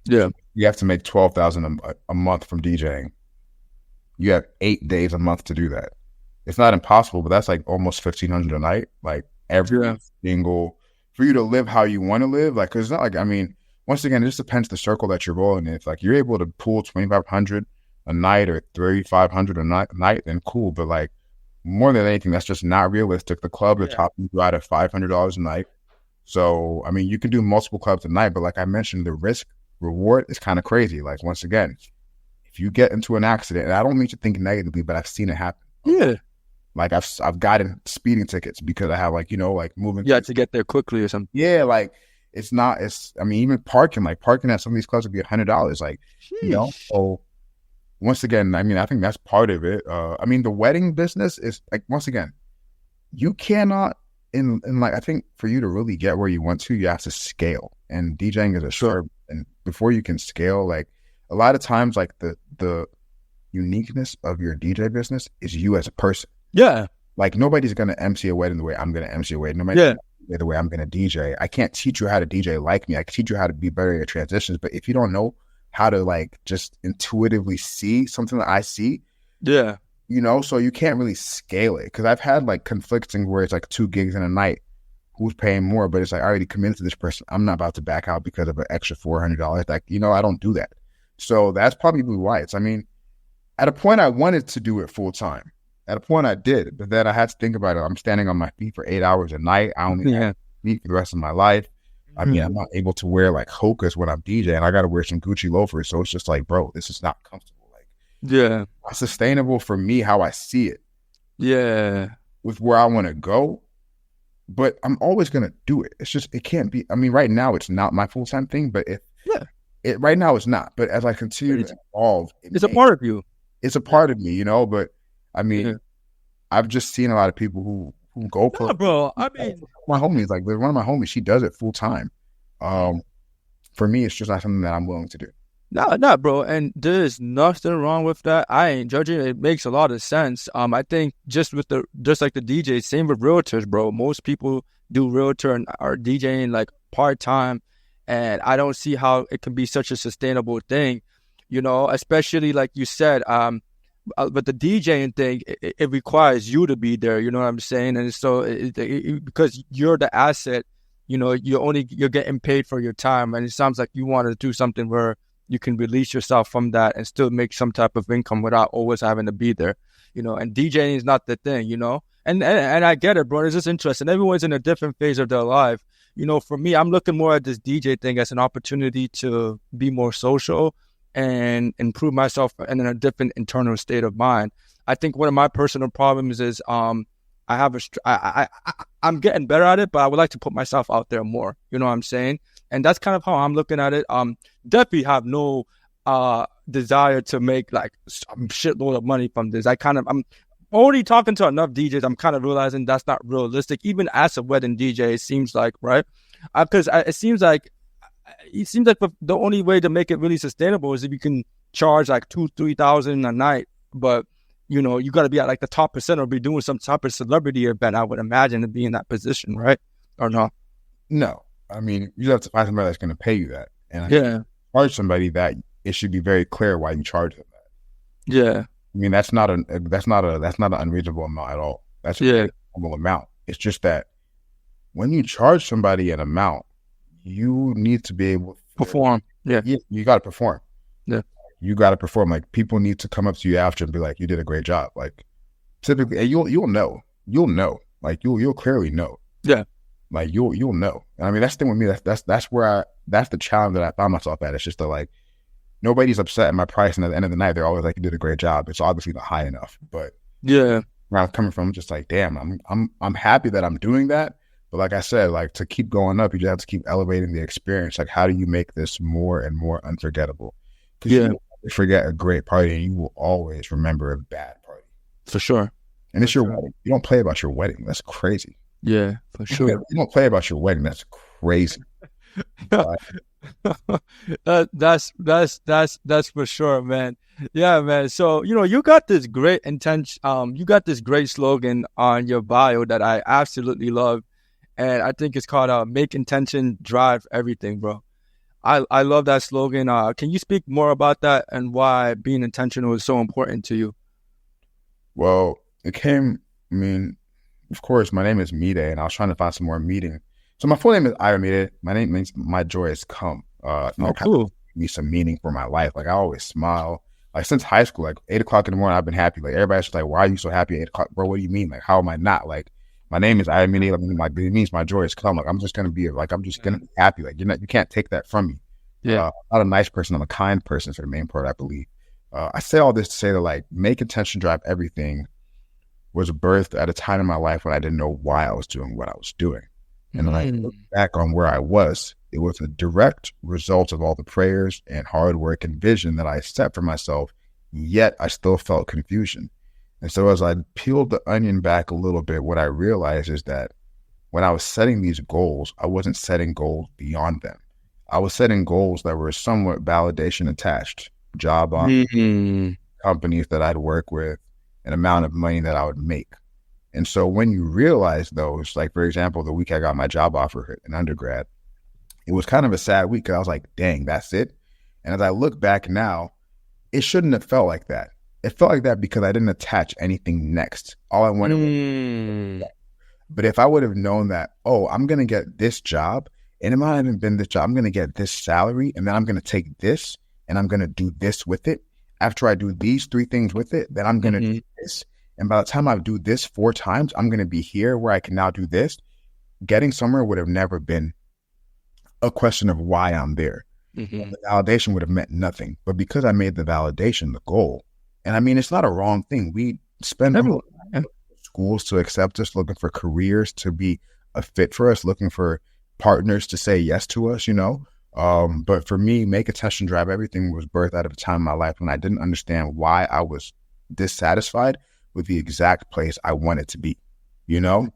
Yeah,
you have to make $12,000 a month from DJing. You have 8 days a month to do that. It's not impossible, but that's like almost $1,500 a night. Like every single, for you to live how you want to live. Like, cause it's not like, I mean, once again, it just depends the circle that you're rolling in. If like you're able to pull $2,500 a night or $3,500 a night, then cool. But like more than anything, that's just not realistic. The clubs are topping you out at $500 a night. So, I mean, you can do multiple clubs a night, but like I mentioned, the risk reward is kind of crazy. Like, once again, if you get into an accident, and I don't mean to think negatively, but I've seen it happen.
Yeah.
Like I've gotten speeding tickets because I have like, like moving.
Yeah, to get there quickly or something.
Yeah, like I mean, even parking at some of these clubs would be $100. Like, so once again, I mean, I think that's part of it. I mean, the wedding business is like, once again, you cannot in like, I think for you to really get where you want to, you have to scale, and DJing is a service. And before you can scale, like a lot of times, like the uniqueness of your DJ business is you as a person.
Yeah.
Like nobody's going to MC a wedding the way I'm going to MC a wedding. Nobody's the way I'm going to DJ. I can't teach you how to DJ like me. I can teach you how to be better at your transitions. But if you don't know how to like just intuitively see something that I see, so you can't really scale it. Because I've had like conflicting where it's like 2 gigs in a night. Who's paying more? But it's like, I already committed to this person. I'm not about to back out because of an extra $400. Like, I don't do that. So that's probably why. I mean, at a point I wanted to do it full time. At a point I did, but then I had to think about it. I'm standing on my feet for 8 hours a night. I only have feet for the rest of my life. I mean, I'm not able to wear like Hokas when I'm DJing. I got to wear some Gucci loafers. So it's just like, bro, this is not comfortable. Like, not sustainable for me how I see it.
Yeah.
With where I want to go. But I'm always going to do it. It's just, it can't be. I mean, right now it's not my full-time thing, but right now it's not. But as I continue to evolve,
it's a part of you.
It's a part of me, but I mean, I've just seen a lot of people who go for it.
Bro. I mean,
my homies, like one of my homies, she does it full time. For me, it's just not something that I'm willing to do.
No, bro. And there's nothing wrong with that. I ain't judging. It makes a lot of sense. I think just like the DJs, same with realtors, bro. Most people do realtor and are DJing like part-time. And I don't see how it can be such a sustainable thing, especially like you said, but the DJing thing, it requires you to be there. You know what I'm saying? And so because you're the asset, you're getting paid for your time. And it sounds like you want to do something where you can release yourself from that and still make some type of income without always having to be there, and DJing is not the thing, and I get it, bro. It's just interesting. Everyone's in a different phase of their life. For me, I'm looking more at this DJ thing as an opportunity to be more social and improve myself and in a different internal state of mind. I think one of my personal problems is, I have I'm getting better at it, but I would like to put myself out there more. You know what I'm saying? And that's kind of how I'm looking at it. Definitely have no desire to make like some shitload of money from this. I'm already talking to enough DJs. I'm kind of realizing that's not realistic. Even as a wedding DJ, it seems like, right? Because it seems like the only way to make it really sustainable is if you can charge like 2,000-3,000 a night. But you know, you got to be at like the top percent or be doing some type of celebrity event, I would imagine, to be in that position, right? Or no?
No, I mean, you have to find somebody that's going to pay you that. And
Yeah.
charge somebody that, it should be very clear why you charge them that.
Yeah.
I mean, that's not an unreasonable amount at all. That's a reasonable amount. It's just that when you charge somebody an amount, you need to be able to
Perform. Yeah.
You got to perform.
Yeah.
You got to perform. Like, people need to come up to you after and be like, you did a great job. Like, typically, and you'll know. Like, you'll clearly know.
Yeah.
Like, you'll know. And I mean, that's the thing with me. That's the challenge that I found myself at. It's just that, like, nobody's upset at my price, and at the end of the night, they're always like, you did a great job. It's obviously not high enough. But
yeah,
where I'm coming from, I'm just like, damn, I'm happy that I'm doing that. But like I said, like, to keep going up, you just have to keep elevating the experience. Like, how do you make this more and more unforgettable? Because you forget a great party, and you will always remember a bad party.
For sure.
And it's your wedding. You don't play about your wedding. That's crazy.
Yeah, for sure.
You don't play about your wedding. That's crazy.
That's for sure, man. Yeah, man. So, you know, you got this great intention. You got this great slogan on your bio that I absolutely love. And I think it's called "Make Intention Drive Everything," bro. I love that slogan. Can you speak more about that and why being intentional is so important to you?
Well, I mean, of course, my name is Mide, and I was trying to find some more meaning. So my full name is Mide. My name means my joy has come.
Cool.
Me some meaning for my life. Like, I always smile. Like, since high school, like 8 o'clock in the morning, I've been happy. Like, everybody's just like, why are you so happy at 8 o'clock? Bro, what do you mean? Like, how am I not? Like, my name is Mide. Like, it means my joy has come. Like, I'm just going to be happy. Like, you can't take that from me.
Yeah.
I'm not a nice person. I'm a kind person for the main part, I believe. I say all this to say that, like, make intention drive everything was birthed at a time in my life when I didn't know why I was doing what I was doing. And when I look back on where I was, it was a direct result of all the prayers and hard work and vision that I set for myself, yet I still felt confusion. And so as I peeled the onion back a little bit, what I realized is that when I was setting these goals, I wasn't setting goals beyond them. I was setting goals that were somewhat validation attached, job on companies that I'd work with, an amount of money that I would make. And so when you realize those, like, for example, the week I got my job offer in undergrad, it was kind of a sad week because I was like, dang, that's it. And as I look back now, it shouldn't have felt like that. It felt like that because I didn't attach anything next. All I wanted was that. But if I would have known that, oh, I'm going to get this job, and it might not even been this job, I'm going to get this salary, and then I'm going to take this, and I'm going to do this with it. After I do these 3 things with it, then I'm going to do this. And by the time I do this 4 times, I'm going to be here where I can now do this. Getting somewhere would have never been a question of why I'm there. The validation would have meant nothing. But because I made the validation the goal, and I mean, it's not a wrong thing. We spend schools to accept us, looking for careers to be a fit for us, looking for partners to say yes to us, you know. But for me, Make Intention Drive Everything was birthed out of a time in my life when I didn't understand why I was dissatisfied with the exact place I wanted to be, you know?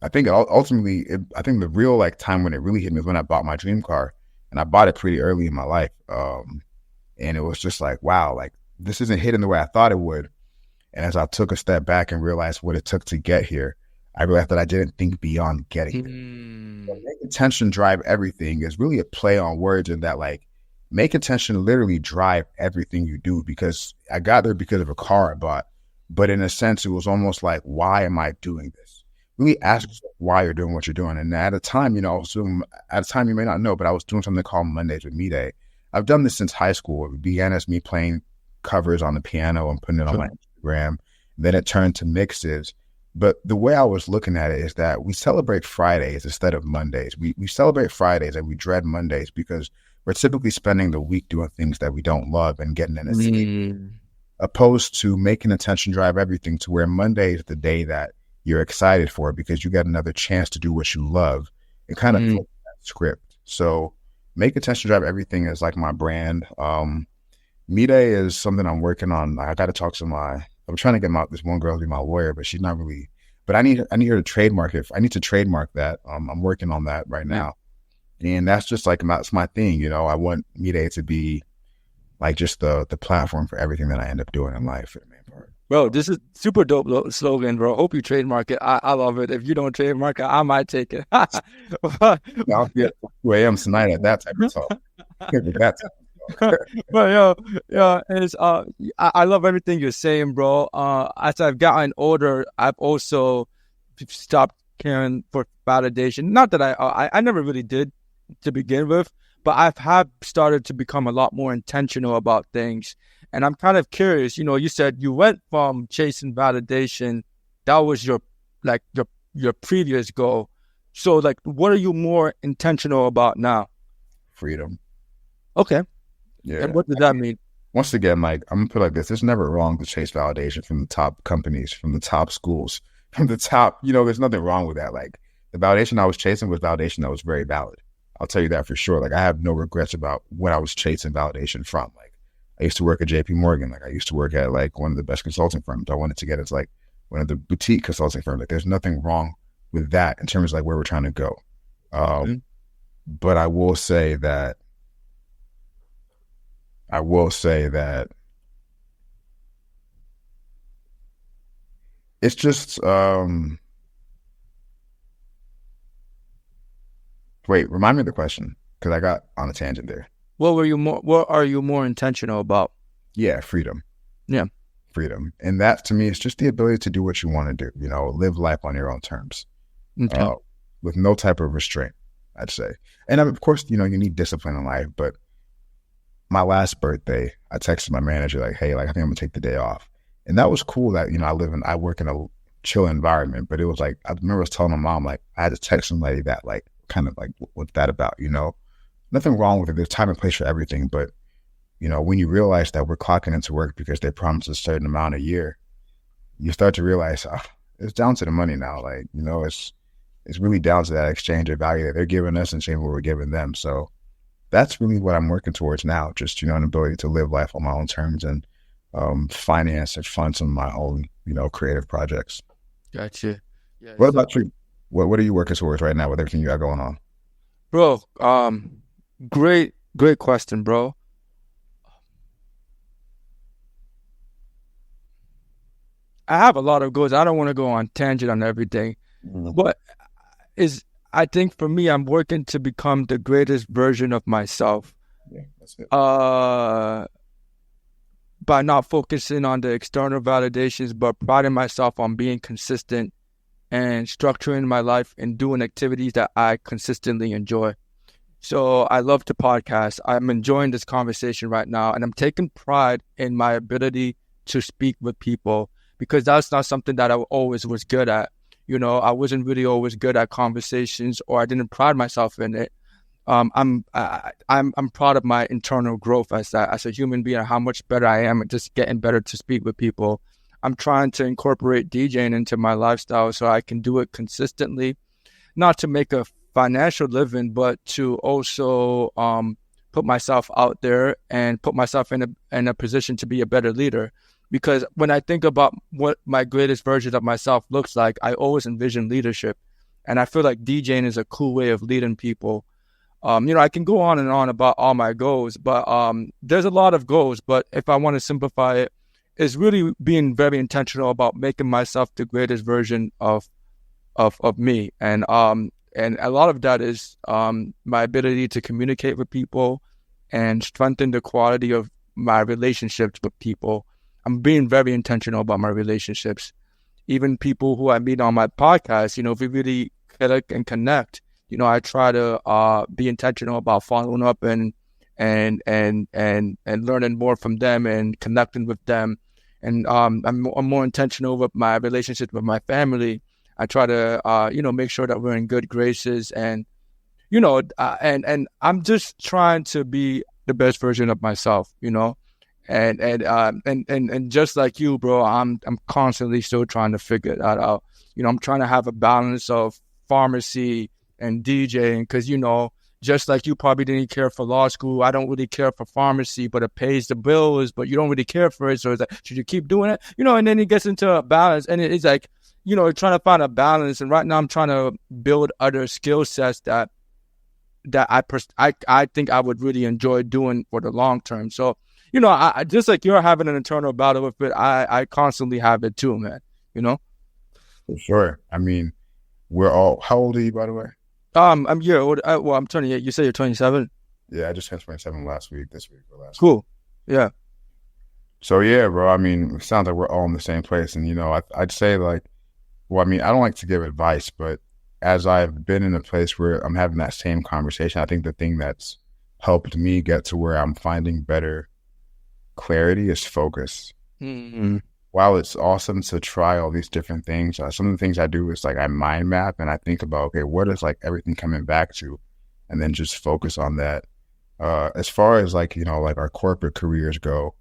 I think ultimately, I think the real like time when it really hit me was when I bought my dream car, and I bought it pretty early in my life. And it was just like, wow, like, this isn't hitting the way I thought it would. And as I took a step back and realized what it took to get here, I realized that I didn't think beyond getting there. So Make Intention Drive Everything is really a play on words, in that, like, make intention literally drive everything you do, because I got there because of a car I bought. But in a sense, it was almost like, why am I doing this? Really ask yourself why you're doing what you're doing. And at a time, you know, at a time you may not know, but I was doing something called Mondays with Mide. I've done this since high school. It began as me playing covers on the piano and putting it on my Instagram. Then it turned to mixes. But the way I was looking at it is that we celebrate Fridays instead of Mondays. We celebrate Fridays and we dread Mondays because we're typically spending the week doing things that we don't love and getting in a state opposed to making attention drive everything to where Monday is the day that you're excited for because you got another chance to do what you love and kind of flip that script. So make attention drive everything is like my brand. Mide is something I'm working on. I got to talk to I'm trying to get this one girl to be my lawyer, but she's not really, but I need her to trademark it. I need to trademark that. I'm working on that right now. And that's just like, that's my thing. I want Mide to be like just the platform for everything that I end up doing in life for the main part.
Bro, this is super dope slogan, bro. Hope you trademark it. I love it. If you don't trademark it, I might take it.
I'll get 2 a.m. tonight at that type of talk.
But it's I love everything you're saying, bro. As I've gotten older, I've also stopped caring for validation. Not that I never really did to begin with, but have started to become a lot more intentional about things. And I'm kind of curious, you said you went from chasing validation. That was your previous goal. So like, what are you more intentional about now?
Freedom.
Okay.
Yeah.
And what does that mean?
Once again, like, I'm going to put it like this. It's never wrong to chase validation from the top companies, from the top schools, from the top, there's nothing wrong with that. Like, the validation I was chasing was validation that was very valid. I'll tell you that for sure. Like, I have no regrets about what I was chasing validation from. Like, I used to work at JP Morgan. Like, I used to work at like one of the best consulting firms. I wanted to get into like one of the boutique consulting firms. Like, there's nothing wrong with that in terms of like where we're trying to go. But I will say that it's just wait, remind me of the question because I got on a tangent there.
What are you more intentional about?
Yeah, freedom.
Yeah.
Freedom. And that to me is just the ability to do what you want to do, live life on your own terms.
Okay.
With no type of restraint, I'd say. And of course, you need discipline in life, but my last birthday, I texted my manager like, hey, like I think I'm gonna take the day off. And that was cool that, I work in a chill environment, but it was like, I remember I was telling my mom, like, I had to text somebody that like, kind of like, what's that about, Nothing wrong with it. There's time and place for everything. But, when you realize that we're clocking into work because they promised a certain amount a year, you start to realize it's down to the money now. Like, it's really down to that exchange of value that they're giving us and saying what we're giving them. So that's really what I'm working towards now. Just, an ability to live life on my own terms and finance and fund some of my own, creative projects.
Gotcha. Yeah,
what about you? What are you working towards right now with everything you got going on?
Bro, great question, bro. I have a lot of goals. I don't want to go on tangent on everything. But I think for me, I'm working to become the greatest version of myself.
Yeah, that's it.
By not focusing on the external validations, but priding myself on being consistent and structuring my life and doing activities that I consistently enjoy. So I love to podcast. I'm enjoying this conversation right now, and I'm taking pride in my ability to speak with people because that's not something that I always was good at. I wasn't really always good at conversations, or I didn't pride myself in it. I'm proud of my internal growth as a human being, how much better I am at just getting better to speak with people. I'm trying to incorporate DJing into my lifestyle so I can do it consistently, not to make a financial living, but to also put myself out there and put myself in a position to be a better leader. Because when I think about what my greatest version of myself looks like, I always envision leadership. And I feel like DJing is a cool way of leading people. I can go on and on about all my goals, but there's a lot of goals. But if I want to simplify it, it's really being very intentional about making myself the greatest version of me. And a lot of that is my ability to communicate with people and strengthen the quality of my relationships with people. I'm being very intentional about my relationships. Even people who I meet on my podcast, if we really click and connect, I try to be intentional about following up and learning more from them and connecting with them. And I'm more intentional with my relationship with my family. I try to make sure that we're in good graces, and and I'm just trying to be the best version of myself, And just like you, bro, I'm constantly still trying to figure that out. I'm trying to have a balance of pharmacy and DJing, because just like you probably didn't care for law school, I don't really care for pharmacy, but it pays the bills, but you don't really care for it. So it's like, should you keep doing it? And then it gets into a balance, and it's like, trying to find a balance. And right now I'm trying to build other skill sets that I think I would really enjoy doing for the long term. So, I just like you're having an internal battle with it, I constantly have it too, man.
For sure. I mean, how old are you, by the way?
I'm a year old. I'm 28. You say you're 27?
Yeah, I just turned 27 this week or last week.
Cool. Yeah.
So yeah, bro, I mean, it sounds like we're all in the same place. And, I'd say like, well, I mean, I don't like to give advice, but as I've been in a place where I'm having that same conversation, I think the thing that's helped me get to where I'm finding better clarity is focus.
Mm-hmm.
While it's awesome to try all these different things, some of the things I do is like I mind map and I think about, okay, what is like everything coming back to, and then just focus on that. As far as like, like our corporate careers go,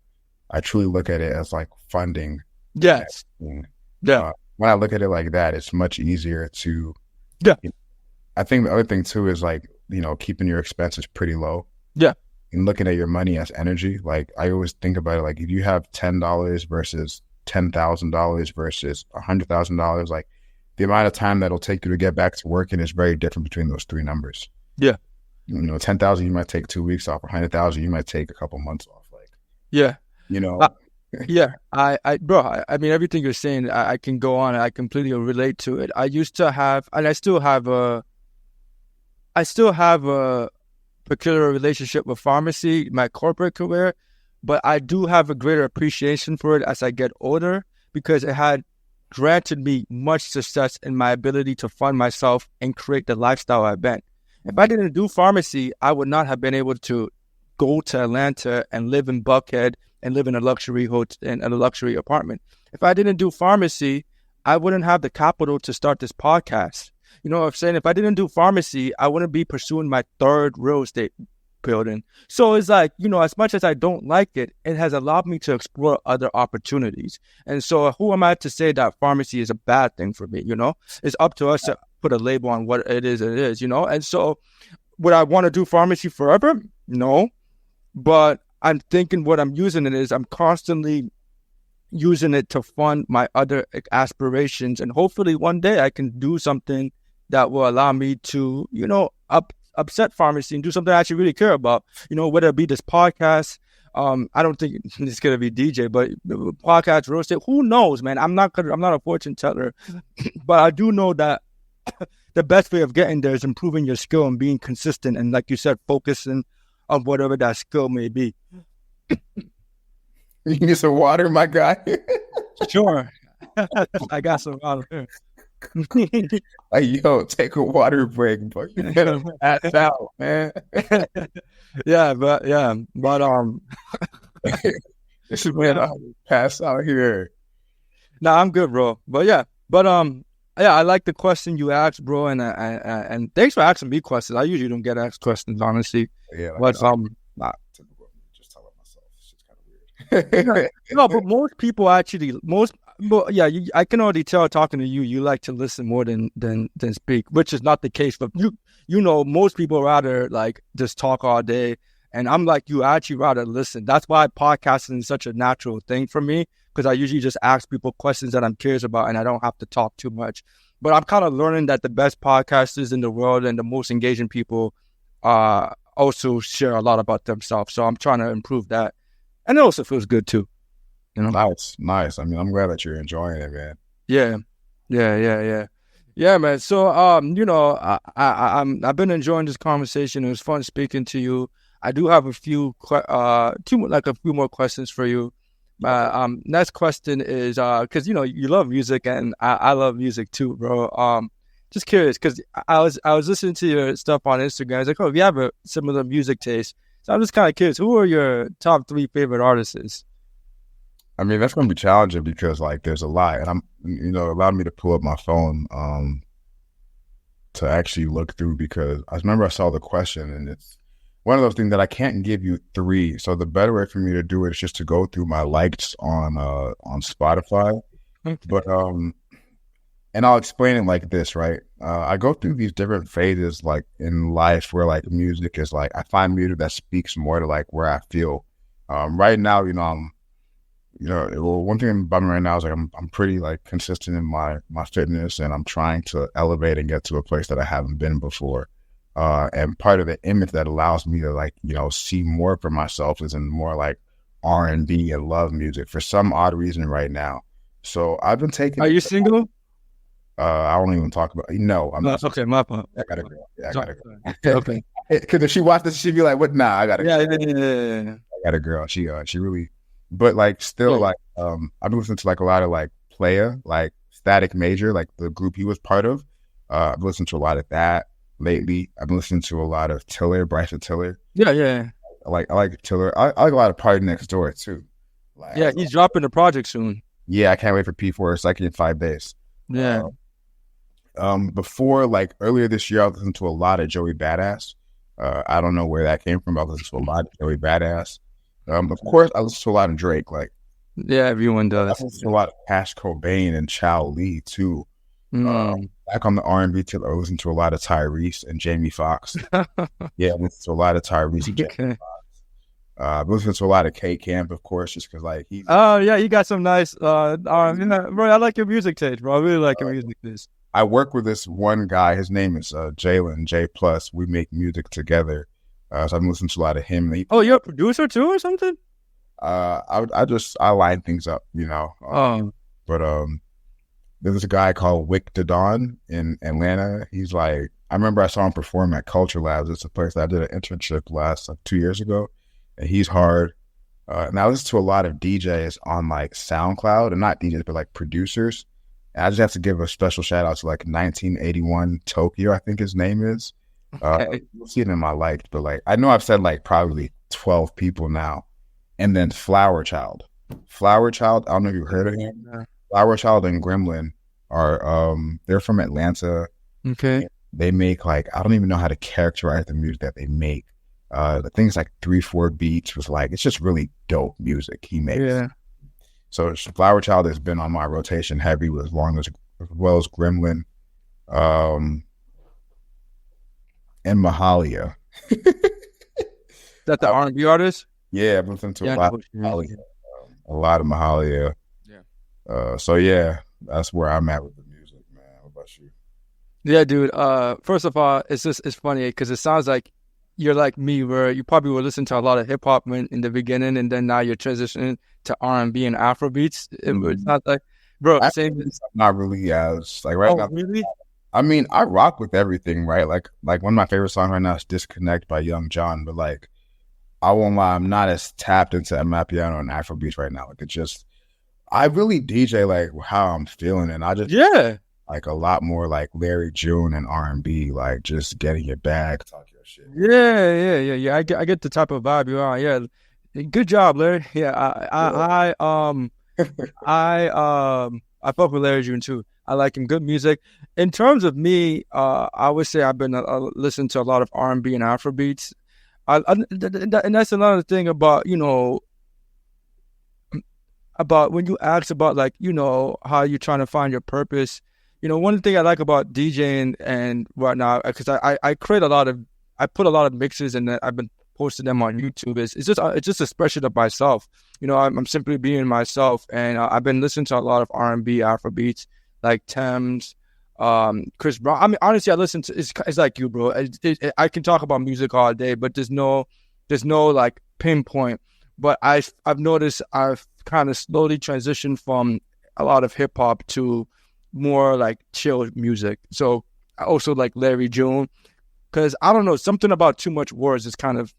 I truly look at it as like funding.
Yes. Yeah.
When I look at it like that, it's much easier to,
yeah.
I think the other thing too is like, keeping your expenses pretty low.
Yeah.
And looking at your money as energy. Like I always think about it, like if you have $10 versus $10,000 versus $100,000, like the amount of time that'll take you to get back to working is very different between those three numbers.
Yeah.
10,000, you might take 2 weeks off. 100,000, you might take a couple months off. Like,
yeah.
Yeah.
I mean, everything you're saying, I can go on. I completely relate to it. I used to have, and I still have a peculiar relationship with pharmacy, my corporate career, but I do have a greater appreciation for it as I get older, because it had granted me much success in my ability to fund myself and create the lifestyle I've been. If I didn't do pharmacy, I would not have been able to go to Atlanta and live in Buckhead and live in a luxury hotel, in a luxury apartment. If I didn't do pharmacy, I wouldn't have the capital to start this podcast. You know what I'm saying? If I didn't do pharmacy, I wouldn't be pursuing my third real estate building. So it's like, as much as I don't like it, it has allowed me to explore other opportunities. And so who am I to say that pharmacy is a bad thing for me? It's up to us to put a label on what it is, And so would I want to do pharmacy forever? No. But I'm thinking what I'm using it is I'm constantly using it to fund my other aspirations. And hopefully one day I can do something that will allow me to, upset pharmacy and do something I actually really care about, whether it be this podcast. I don't think it's going to be DJ, but podcast, real estate, who knows, man? I'm not a fortune teller, but I do know that the best way of getting there is improving your skill and being consistent. And like you said, focusing on whatever that skill may be.
You need some water, my guy?
Sure. I got some water here.
Like, yo, take a water break, but you gotta pass out, man.
But
this is when I pass out here.
Nah, I'm good, bro. But I like the question you asked, bro, and thanks for asking me questions. I usually don't get asked questions, honestly.
Yeah,
but
just talk about myself. It's just kind of weird.
No, but most people actually, I can already tell talking to you, you like to listen more than speak, which is not the case. But most people rather like just talk all day, and I'm like you, I actually rather listen. That's why podcasting is such a natural thing for me, because I usually just ask people questions that I'm curious about, and I don't have to talk too much. But I'm kind of learning that the best podcasters in the world and the most engaging people also share a lot about themselves. So I'm trying to improve that, and it also feels good too.
Nice. I mean, I'm glad that you're enjoying it, man.
Yeah, man. So, I've been enjoying this conversation. It was fun speaking to you. I do have a few more questions for you. Next question is, because you love music and I love music too, bro. Just curious, because I was listening to your stuff on Instagram. I was like, oh, if you have a similar music taste, so I'm just kind of curious. Who are your top 3 favorite artists?
I mean, that's going to be challenging because like there's a lot, and it allowed me to pull up my phone to actually look through, because I remember I saw the question, and it's one of those things that I can't give you three. So the better way for me to do it is just to go through my likes on Spotify. But and I'll explain it like this, right? I go through these different phases like in life where like music is like I find music that speaks more to like where I feel. Right now, well, one thing about me right now is like I'm pretty like consistent in my fitness, and I'm trying to elevate and get to a place that I haven't been before. And part of the image that allows me to like see more for myself is in more like R&B and love music for some odd reason right now. So I've been taking.
Are you single?
I don't even talk about. No, I'm not.
Okay, my fault.
I gotta go. Yeah, I
Sorry.
gotta go.
Okay.
Because if she watched this, she'd be like, "What? Nah, I gotta."
Yeah,
go.
yeah.
I got a girl. She really, but like still
Yeah.
like I've been listening to like a lot of like Playa, like Static Major, like the group he was part of. I've listened to a lot of that lately. I've been listening to a lot of Tiller, Bryson Tiller.
Yeah.
I like Tiller. I like a lot of Party Next Door too. Like,
Yeah, he's dropping the project soon.
yeah, I can't wait for P4. It's like in 5 days.
Yeah.
Before like earlier this year, I listened to a lot of Joey Badass. I don't know where that came from. I listened to a lot of Joey Badass. Of course, I listen to a lot of Drake. Like,
Yeah, everyone
I
does.
listen to a lot of Cash Cobain and Chow Lee too. Back on the R&B tip, I listen to a lot of Tyrese and Jamie Foxx. Yeah, I listen to a lot of Tyrese and Jamie
Okay.
Foxx. I listen to a lot of K Camp, of course, just because like he's.
Oh yeah, you got some nice. Bro, I like your music taste, bro. I really like your music taste.
I work with this one guy. His name is Jalen J Plus. We make music together, so I'm listening to a lot of him.
Oh, you're a producer too, or something?
I line things up,
Oh,
But there's a guy called Wick Dadon in Atlanta. He's like, I remember I saw him perform at Culture Labs. It's a place that I did an internship last 2 years ago, and he's hard. And I listen to a lot of DJs on like SoundCloud, and not DJs, but like producers. And I just have to give a special shout out to like 1981 Tokyo, I think his name is.
okay.
You'll see it in my likes, but like I know I've said like probably 12 people now. And then Flower Child. Flower Child, I don't know if you've heard of him. Flower Child and Gremlin are they're from Atlanta.
Okay.
They make like I don't even know how to characterize the music that they make. The things like 3-4 beats was like it's just really dope music he makes.
Yeah.
So Flower Child has been on my rotation heavy as well as Gremlin, and Mahalia.
That the R&B artist?
Yeah, I've listened to
Yeah,
a lot of Mahalia. A lot of Mahalia.
Yeah.
So yeah, that's where I'm at with the music, man. What about you?
Yeah, dude. First of all, it's funny because it sounds like you're like me, where you probably would listen to a lot of hip hop in the beginning, and then now you're transitioning to R&B and Afro beats. It's not like, bro, same.
Not really as like right
Oh,
now.
really?
I mean, I rock with everything, right? Like one of my favorite songs right now is "Disconnect" by Young John, but like I won't lie, I'm not as tapped into Amapiano and Afro beats right now. Like it just, I really DJ like how I'm feeling, and I just like a lot more like Larry June and R&B, like just getting your bag, talk your shit.
Yeah. I get the type of vibe you are. Yeah, good job, Larry. Yeah, I fuck with Larry June too. I like him. Good music. In terms of me, I would say I've been listening to a lot of R&B and Afro beats. And that's another thing about about when you ask about like how you're trying to find your purpose. One thing I like about DJing and whatnot, because I put a lot of mixes and I've been posting them on YouTube. It's just expression of myself. I'm simply being myself, and I've been listening to a lot of R&B Afro beats like Thames, Chris Brown. I mean, honestly, I listen to it's like you, bro. I can talk about music all day, but there's no like pinpoint. But I've noticed I've kind of slowly transitioned from a lot of hip hop to more like chill music. So I also like Larry June, because I don't know, something about too much words is kind of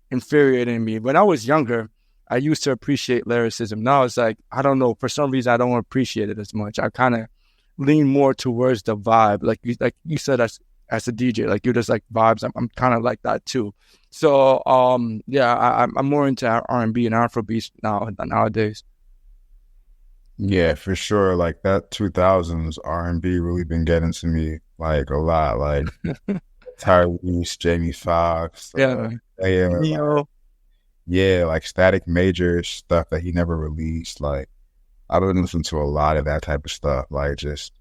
infuriating me. When I was younger, I used to appreciate lyricism. Now it's like, I don't know, for some reason I don't appreciate it as much. I kind of lean more towards the vibe, like you said, as a DJ, like you just like vibes. I'm kind of like that too. So yeah, I'm more into R&B and Afro beats nowadays.
Yeah, for sure. Like that 2000s R&B really been getting to me like a lot. Like Tyrese, Jamie Foxx,
Yeah.
yeah,
Neo.
yeah, like Static Major stuff that he never released. Like I've been listening to a lot of that type of stuff. Like just,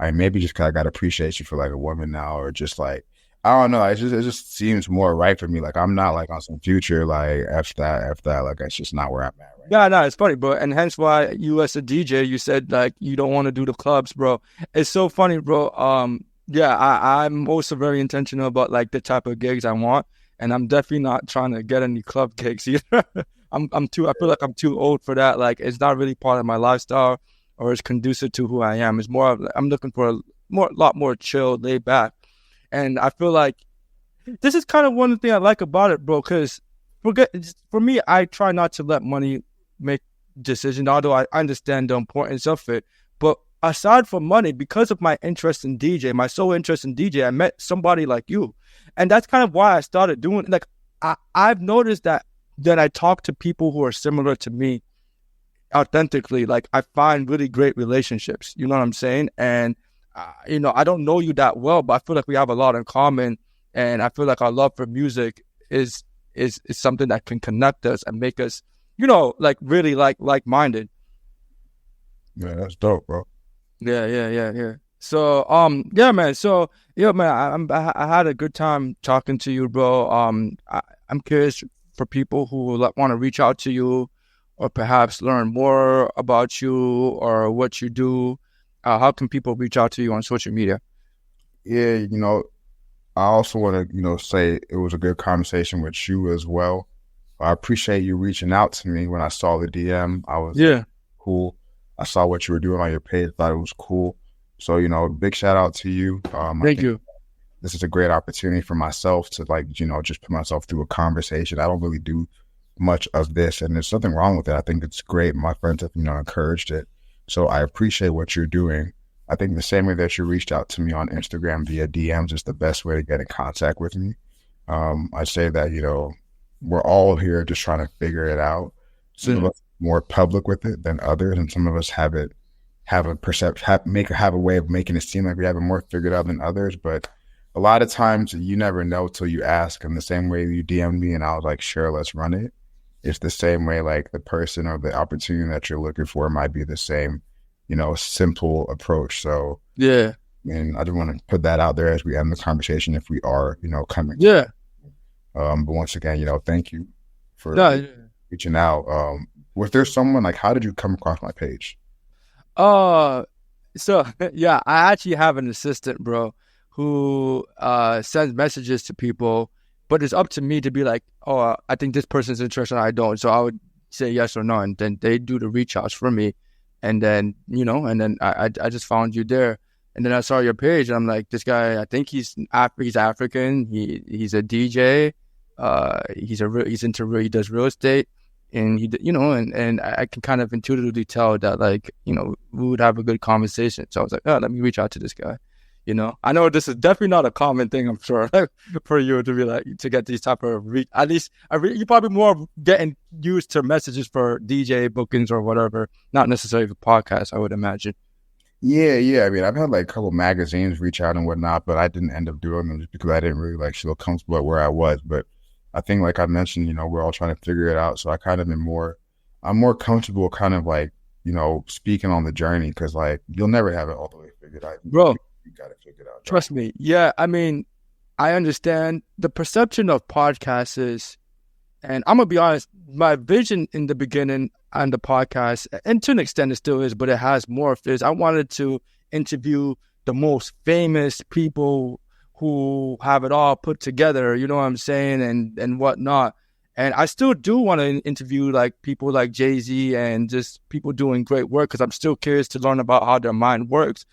I maybe just 'cause I got appreciation for like a woman now, or just like I don't know. It just seems more right for me. Like I'm not like on some future like f that. Like that's just not where I'm at right
Yeah, no, it's funny, bro. And hence why you as a DJ, you said like you don't want to do the clubs, bro. It's so funny, bro. Yeah, I'm also very intentional about like the type of gigs I want. And I'm definitely not trying to get any club gigs either. I'm too I feel like I'm too old for that. Like it's not really part of my lifestyle or it's conducive to who I am. It's more of I'm looking for a lot more chill, laid back. And I feel like this is kind of one thing I like about it, bro, because for me, I try not to let money make decisions, although I understand the importance of it. But aside from money, because of my interest in DJ, my sole interest in DJ, I met somebody like you. And that's kind of why I started doing like I've noticed that I talk to people who are similar to me authentically, like I find really great relationships. You know what I'm saying? And I don't know you that well, but I feel like we have a lot in common, and I feel like our love for music is something that can connect us and make us, like really like minded.
now. Yeah, that's dope, bro.
Yeah. So yeah, man. So yeah, man. I had a good time talking to you, bro. I'm curious for people who want to reach out to you, or perhaps learn more about you or what you do. How can people reach out to you on social media?
Yeah, I also want to, say it was a good conversation with you as well. I appreciate you reaching out to me when I saw the DM. I was
Yeah.
cool. I saw what you were doing on your page. Thought it was cool. So, big shout out to you. I
Thank
think
you.
this is a great opportunity for myself to like, just put myself through a conversation. I don't really do much of this, and there's nothing wrong with it. I think it's great. My friends have, encouraged it. So I appreciate what you're doing. I think the same way that you reached out to me on Instagram via DMs is the best way to get in contact with me. I say that, we're all here just trying to figure it out. Some of us are more public with it than others, and some of us have a way of making it seem like we have it more figured out than others. But a lot of times you never know till you ask. And the same way you DM'd me and I was like, sure, let's run it. It's the same way like the person or the opportunity that you're looking for might be the same, simple approach. So
Yeah.
and I just want to put that out there as we end the conversation if we are, coming.
Yeah.
But once again, thank you for
No.
reaching out. Was there someone like, how did you come across my page?
So yeah, I actually have an assistant, bro, who sends messages to people, but it's up to me to be like, oh, I think this person's interested, I don't. So I would say yes or no, and then they do the reach outs for me, and then I just found you there, and then I saw your page, and I'm like, this guy, I think he's African, he's a DJ, he does real estate. And and I can kind of intuitively tell that like, we would have a good conversation. So I was like, oh, let me reach out to this guy. I know this is definitely not a common thing, I'm sure, for you to be like, to get these type of at least you're probably more getting used to messages for DJ bookings or whatever, not necessarily for podcasts, I would imagine.
Yeah. I mean, I've had like a couple magazines reach out and whatnot, but I didn't end up doing them just because I didn't really like feel comfortable at where I was. But I think, like I mentioned, we're all trying to figure it out. So I kind of I'm more comfortable kind of like, speaking on the journey, because like you'll never have it all the way figured out.
Bro,
you got to figure it out.
trust me. Yeah, I mean, I understand the perception of podcasts is, and I'm going to be honest, my vision in the beginning on the podcast, and to an extent it still is, but it has morphed, is I wanted to interview the most famous people who have it all put together, you know what I'm saying, and whatnot. And I still do want to interview like people like Jay-Z and just people doing great work, because I'm still curious to learn about how their mind works.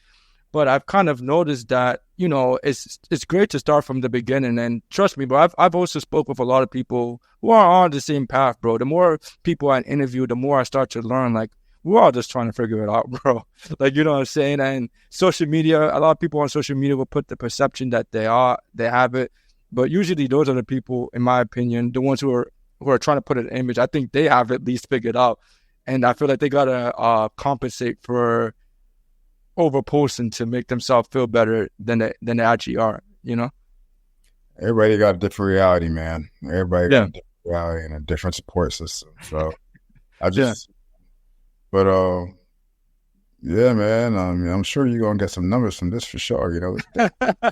But I've kind of noticed that, it's great to start from the beginning. And trust me, bro, I've also spoke with a lot of people who are on the same path, bro. The more people I interview, the more I start to learn, like, we're all just trying to figure it out, bro. Like, you know what I'm saying? And social media, a lot of people on social media will put the perception that they have it. But usually those are the people, in my opinion, the ones who are trying to put an image. I think they have at least figured out. And I feel like they got to compensate for over posting to make themselves feel better than they actually are,
everybody got a different reality, man. Everybody got
Yeah.
a different reality and a different support system. So I
Yeah.
just, but yeah, man. I mean, I'm sure you're gonna get some numbers from this for sure. You know,